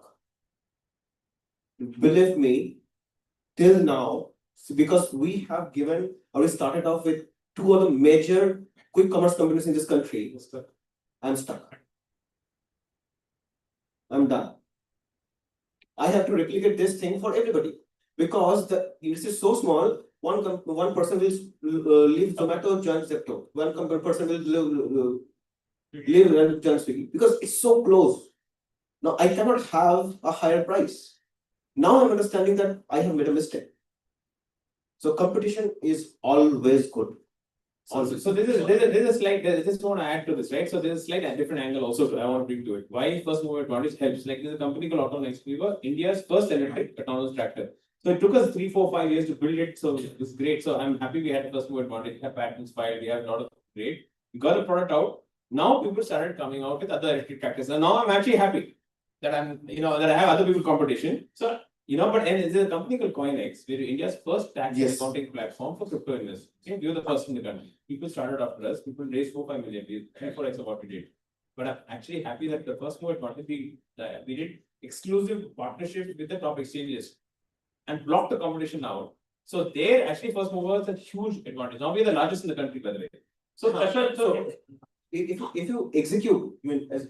Believe me, till now, because we started off with two other major quick commerce companies in this country, I'm stuck. I'm done. I have to replicate this thing for everybody because this is so small. One person will leave Zomato, join Zepto. One person will leave and join Swiggy because it's so close. Now I cannot have a higher price. Now I'm understanding that I have made a mistake. So competition is always good. So there's a slight, I just want to add to this, right? So there's a slight different angle also I want to bring to it. Why first mover advantage helps? Like there's a company called Aeronautics. We were India's first electric autonomous tractor. So it took us 3, 4, 5 years to build it. So it's great. So I'm happy we had first mover advantage. We have patents filed. We have a lot of great. We got the product out. Now people started coming out with other electric tractors. And now I'm actually happy that that I have other people competition. So but there's a company called CoinX, we're India's first tax and accounting platform for crypto investors. Okay? We were the first in the country. People started after us. People raised 4-5 million. 3-4x of what we did. But I'm actually happy that the first move advantage we did exclusive partnership with the top exchanges and blocked the competition out. So there actually first mover is a huge advantage. Now we're the largest in the country, by the way. So if you execute, as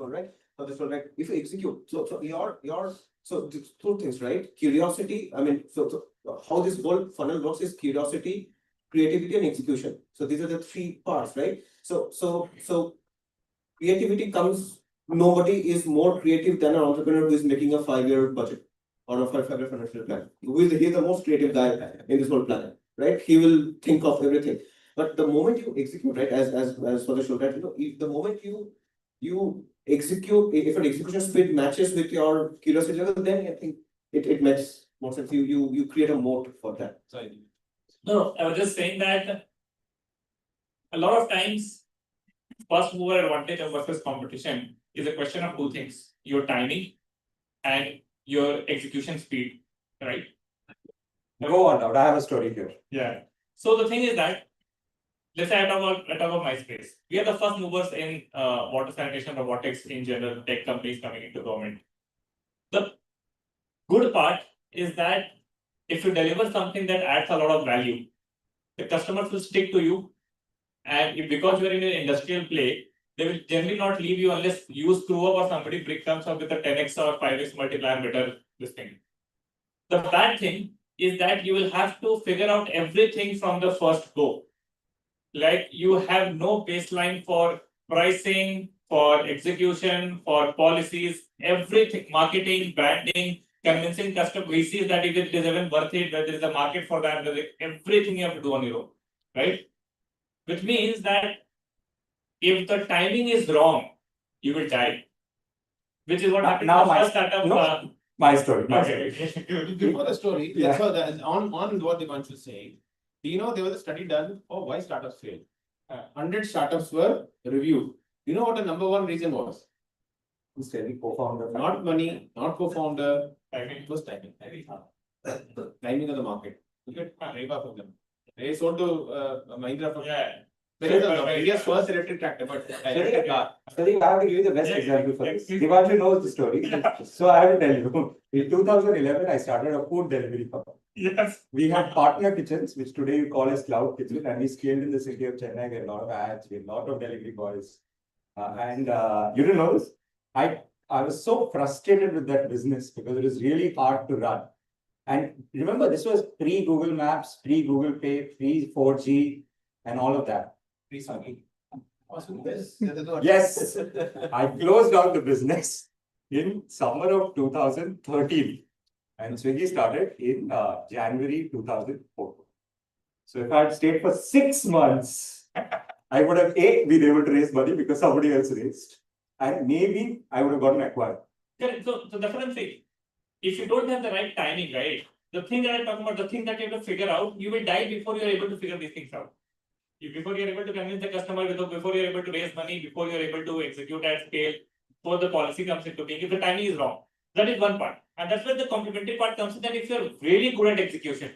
right? for this one, right? If you execute, so two things, right? Curiosity, I mean, so how this whole funnel works is curiosity, creativity and execution. So these are the three parts, right? So creativity comes, nobody is more creative than an entrepreneur who is making a 5-year budget or a 5-year financial plan. He's the most creative guy in this whole planet, right? He will think of everything. But the moment you execute, right, as for the show, right, the moment you execute, if an execution speed matches with your curiosity level, then I think it makes more sense. You create a moat for that. Sorry. No, I was just saying that a lot of times, first mover advantage versus competition is a question of two things: your timing and your execution speed, right? Go on now, I have a story here. Yeah. So the thing is that, let's say I talk about my space. We are the first movers in water sanitation, robotics in general, tech companies coming into government. The good part is that if you deliver something that adds a lot of value, the customers will stick to you. And if, because you are in an industrial play, they will generally not leave you unless you screw up or somebody comes up with a 10x or 5x multiplier better this thing. The bad thing is that you will have to figure out everything from the first go. Like you have no baseline for pricing, for execution, for policies, everything, marketing, branding, convincing customer VCs that it is even worth it, that there is a market for that, everything you have to do on your own, right? Which means that if the timing is wrong, you will die. Which is what happened Now to the my- first startup. no. My story. Okay. Before the story, Yeah. so on what Divanshu was saying, do you know there was a study done for why startups fail? 100 startups were reviewed. You know what the number one reason was? Co-founder. Not money, not co-founder, Timing. it was timing. Timing of the market. Look at Reva for them. They sold to Mahindra for Yeah. India's first electric tractor, but electric car. I think I have to give you the best Yeah, example for yeah, this. please. Divanshu knows the story. So I have to tell you, in 2011, I started a food delivery company. Yes. We had partner kitchens, which today we call as cloud kitchen, and we scaled in the city of Chennai. We had a lot of ads, we had a lot of delivery boys. You didn't know this? I was so frustrated with that business because it was really hard to run. And remember, this was pre-Google Maps, pre-Google Pay, pre-4G, and all of that. Yes, I closed down the business in summer of 2013, and Swiggy started in January 2014. So if I had stayed for 6 months, I would have been able to raise money because somebody else raised, and maybe I would have gotten acquired. Correct. So that's what I'm saying. If you don't have the right timing, right, the thing that I'm talking about, the thing that you have to figure out, you will die before you're able to figure these things out. Before you're able to convince the customer, before you're able to raise money, before you're able to execute at scale, before the policy comes into being, if the timing is wrong. That is one part. And that's where the complementary part comes in, that if you're really good at execution,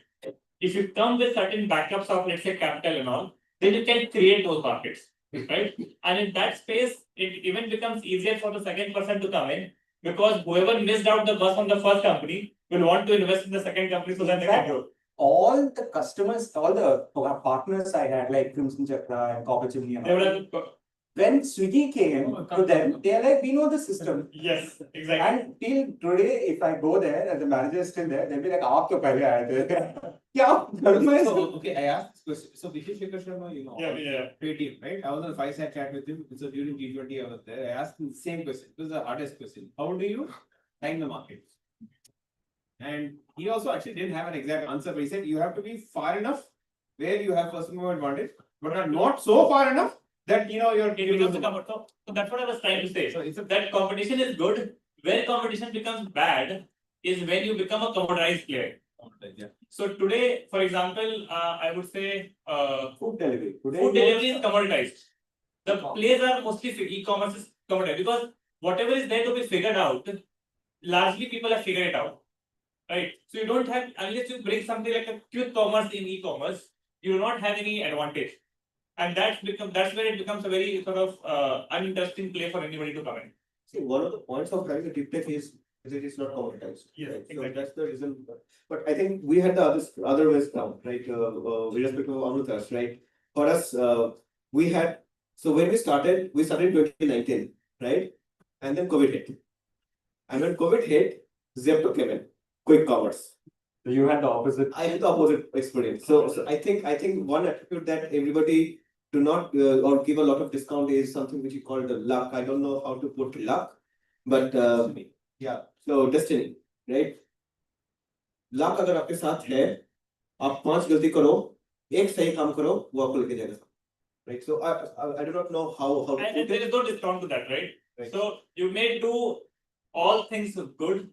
if you come with certain backups of, let's say, capital and all, then you can create those markets, right? And in that space, it even becomes easier for the second person to come in, because whoever missed out the bus on the first company will want to invest in the second company so that they can grow. All the customers, all the partners I had, like Crimson Chakra and Copper Chimney, and They would all, have, when Swiggy came to them, they're like, we know the system. yes, exactly. And till today, if I go there and the manager is still there, they'll be like, "Aap to pehle aaye the." Kya? So, okay, I asked this question. So, Vishal Shekhar Sharma, you know, Yeah. Paytm, right? I was on a 5-side chat with him. So, during G20, I was there. I asked him the same question. It was the hardest question. How do you time the market? And he also actually didn't have an exact answer, but he said you have to be far enough where you have first mover advantage, but not so far enough that you're It becomes a comfort. So that's what I was trying to say. So it's a That competition is good. Where competition becomes bad is when you become a commoditized player. yeah. So today, for example, I would say Food delivery. Today, food delivery is commoditized. The players are mostly e-commerce is commoditized because whatever is there to be figured out, largely people have figured it out. Right. So you don't have, unless you bring something like a quick commerce in e-commerce, you do not have any advantage. And that's where it becomes a very sort of uninteresting play for anybody to come in. See, one of the points of having a deep tech is it is not commoditized. Yes, right? So exactly. that's the reason. But I think we had the other ways down, right? With respect to Amrutas, right? For us, we had, so when we started in 2019, right? and then COVID hit. And when COVID hit, Zepto came in, quick commerce. So you had the opposite. I had the opposite experience. So I think one attribute that everybody do not or give a lot of discount is something which you call the luck. I don't know how to put luck, but yeah. So destiny, right? Luck अगर आपके साथ है, आप 5 गलती करो, एक सही काम करो, वो आपको लेके जाएगा. Right. So I do not know how to And put there it. is no discount to that, right? Right. So you may do all things good,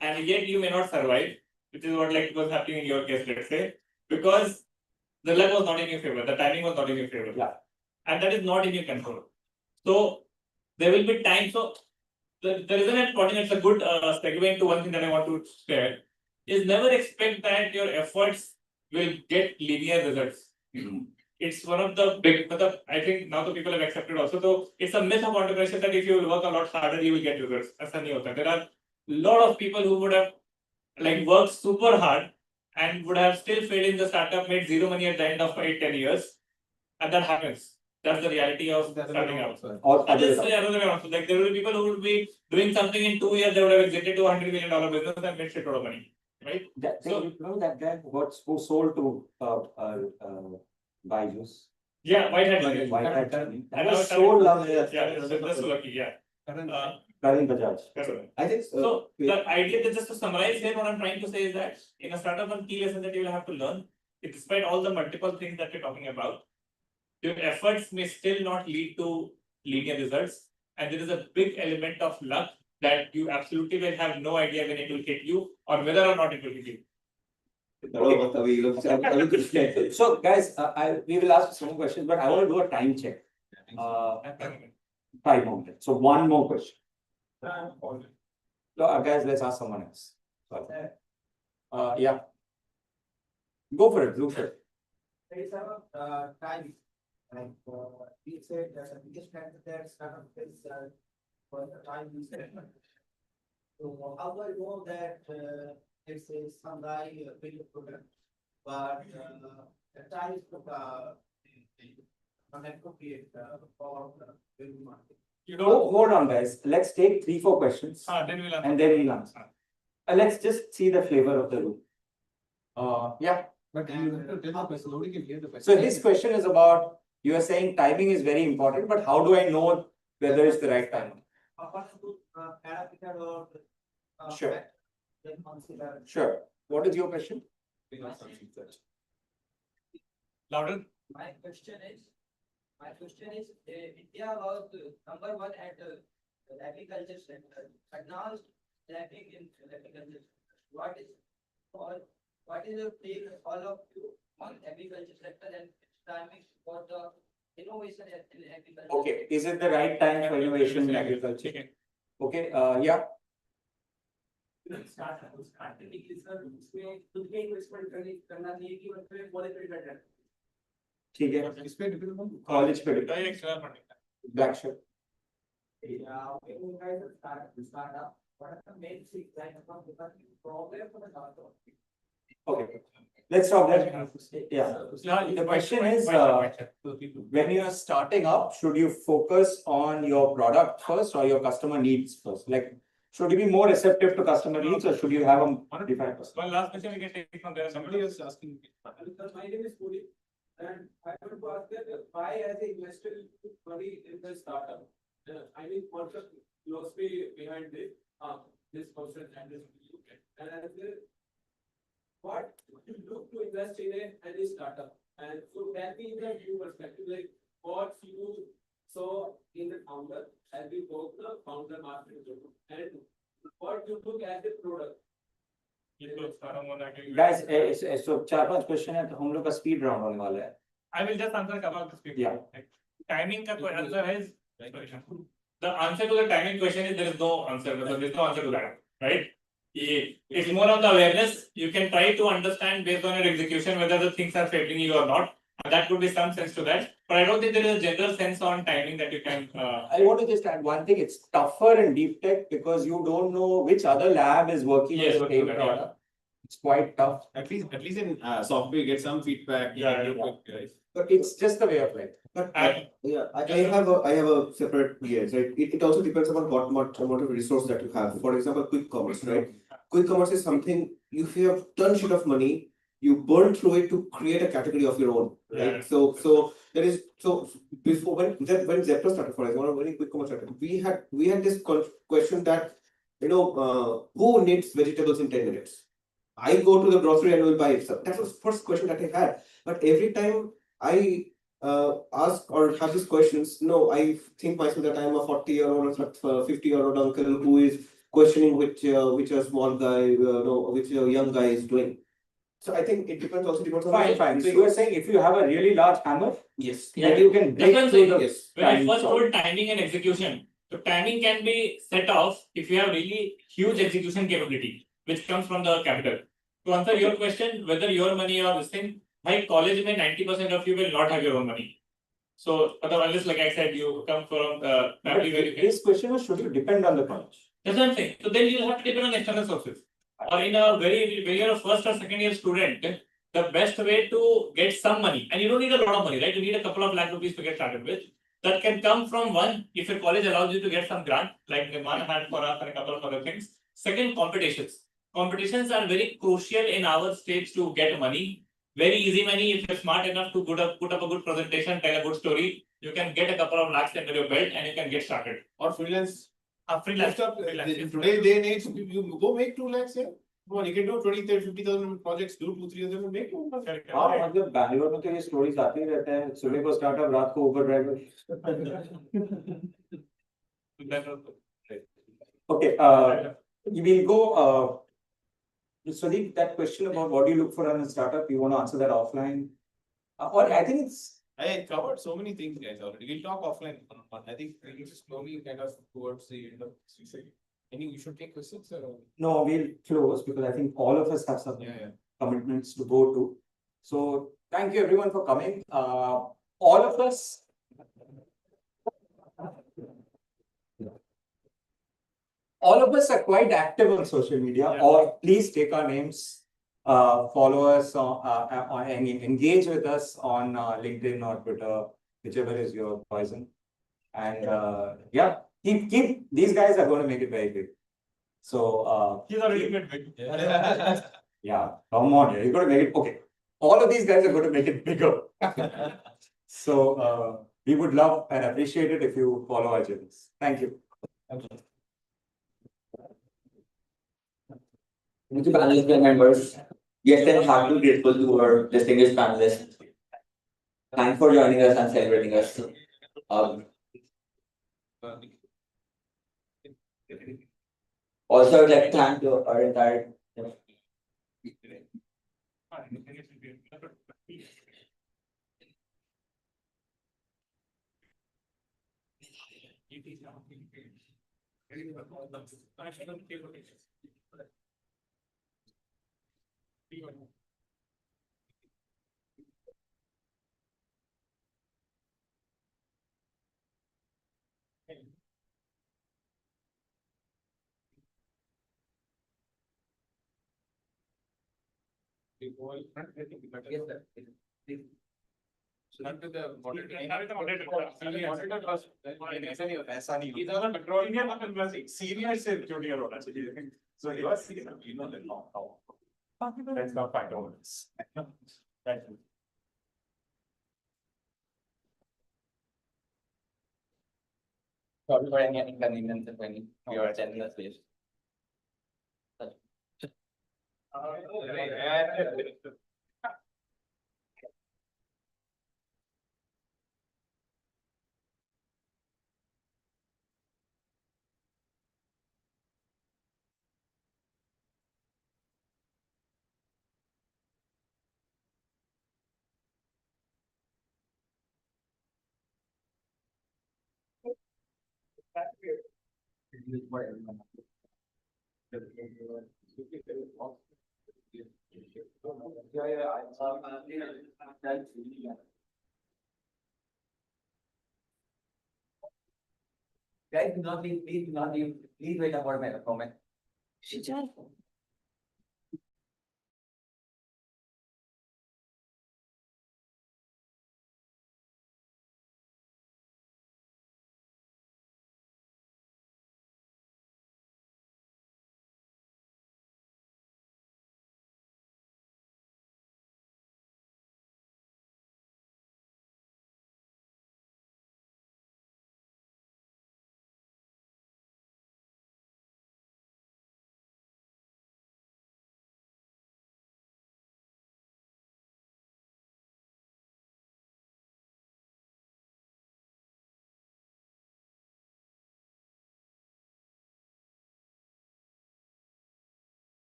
and yet you may not survive, which is what like was happening in your case, let's say, because the luck was not in your favor, the timing was not in your favor. Yeah. And that is not in your control. So there will be times. So the reason I'm pointing, it's a good segue into one thing that I want to share, is never expect that your efforts will get linear results. It's one of the big, I think now the people have accepted also. So it's a myth of entrepreneurship that if you work a lot harder, you will get results. ऐसा नहीं होता. There are a lot of people who would have like worked super hard and would have still failed in the startup, made zero money at the end of 8-10 years, and that happens. That's the reality of starting out. Or And this is the other way around. So like there will be people who would be doing something in 2 years, they would have exited to $100 million business and made shit out of money, right? That, So- you know that guy who sold to Byju's. Yeah, white hat. White hat. And That now was it's so happening. lovely. Yeah, that's so lucky, yeah. Karan Bajaj. Correct. I think So the idea that just to summarize here, what I'm trying to say is that in a startup, one key lesson that you will have to learn, despite all the multiple things that we're talking about, your efforts may still not lead to linear results, and there is a big element of luck that you absolutely will have no idea when it will hit you or whether or not it will hit you. So guys, we will ask some more questions, but I want to do a time check. 5 more minutes. So one more question. No, guys, let's ask someone else. Sorry. Yeah. Go for it. Look for it. There is a time, like we said that the biggest factor that startup is for the time we spend. So how do I know that let's say some guy build a product, but the time is appropriate for the building market. You Hold on, guys. Let's take 3-4 questions Then we'll answer. and then we'll answer. Let's just see the flavor of the room. Yeah. But you have to tell the person, nobody can hear the person. So his question is about, you are saying timing is very important, but how do I know whether it's the right time? What to parameter or Sure. then consider. Sure. What is your question? Louder. My question is, India was number one at the agriculture sector, but now it's lacking in agriculture. What is the take all of you on agriculture sector and timing for the innovation in agriculture? Okay, is it the right time for innovation in agriculture? Okay, yeah. ठीक है college पे black shirt Okay, let's stop there. Yeah, the question is, when you are starting up, should you focus on your product first or your customer needs first? Like, should you be more receptive to customer needs or should you have a defined person? One last question we can take from there. Somebody else asking. My name is Puri, and I want to ask that why as an investor you put money in the startup? I mean, what's the philosophy behind this person and this and what you look to invest in any startup? And so tell me in the new perspective, like what you saw in the founder as you go to the founder market and what you look at the product. Guys, so 4-5 question है तो हम लोग का speed round होने वाला है. I will just answer about the speed. Yeah. Timing का answer is, the answer to the timing question is there is no answer. There is no answer to that, right? It's more of the awareness. You can try to understand based on your execution whether the things are favoring you or not. And that could be some sense to that. But I don't think there is a general sense on timing that you can. I want to just add one thing. It's tougher in deep tech because you don't know which other lab is working Yes, on the same yeah. product. it's quite tough. At least in software, you get some feedback. Yeah, you yeah. look quick, But it's just the way of life. But And- I have a separate yes, right? It also depends upon what amount of resource that you have. For example, quick commerce, right? Quick commerce is something if you have ton shit of money, you burn through it to create a category of your own, right? Yeah. So there is before when Zepto started, for example, when quick commerce started, we had this question that who needs vegetables in 10 minutes? I go to the grocery and will buy it. So that was the first question that I had. But every time I ask or have these questions, no, I think myself that I am a 40-year-old or 50-year-old uncle who is questioning which a small guy, no, which a young guy is doing. So I think it depends on Fine. So you are saying if you have a really large hammer, yes. then you can That's what break I'm through saying. the Yes. When I time first solve. told timing and execution, so timing can be set off if you have really huge execution capability, which comes from the capital. To answer your question, whether your money or this thing, my college may 90% of you will not have your own money. So otherwise, like I said, you come from the But family where you can. this question is, should you depend on the college? That's what I'm saying. So then you'll have to depend on external sources. Or in a when you're a first or second year student, the best way to get some money, and you don't need a lot of money, right? You need a couple of lakh rupees to get started with. That can come from one, if your college allows you to get some grant, like the one had for us and a couple of other things. Second, competitions. Competitions are very crucial in our states to get money. Very easy money if you're smart enough to put up a good presentation, tell a good story. You can get a couple of lakhs under your belt and you can get started. Or freelance. Freelance. In today's day and age, you go make 2 lakhs, yeah. Come on, you can do 20, 30, 50,000 projects, do 2, 3 of them and make 2 lakhs. हाँ मतलब बैंगलोर में तो ये stories आते ही रहते हैं सुबह को स्टार्टअप रात को उबर driver Okay, we will go. Swadeep, that question about what do you look for in a startup, you want to answer that offline? Or I think it's. I covered so many things, guys, already. We'll talk offline. I think we need to slowly kind of towards the end of this. I think you should take questions. No, we'll close because I think all of us have some commitments to go to. So thank you everyone for coming. All of us. All of us are quite active on social media, or please take our names, follow us and engage with us on LinkedIn or Twitter, whichever is your poison. And keep these guys are going to make it very big. So He's already made big. yeah, come on, you're going to make it okay. All of these guys are going to make it bigger. So we would love and appreciate it if you follow our journeys. Thank you. Thank you, panelists and members. Yes, and heartily grateful to our distinguished panelists. Thanks for joining us and celebrating us. Also, I'd like to thank our entire Not to the moderator. ऐसा नहीं He's on petroleum senior से junior होना चाहिए. So you are senior, you know the law. Let's not fight over this. Thank you. Sorry for any inconvenience when you are attending the space. Guys, do not leave, please do not leave. Please wait for my comment.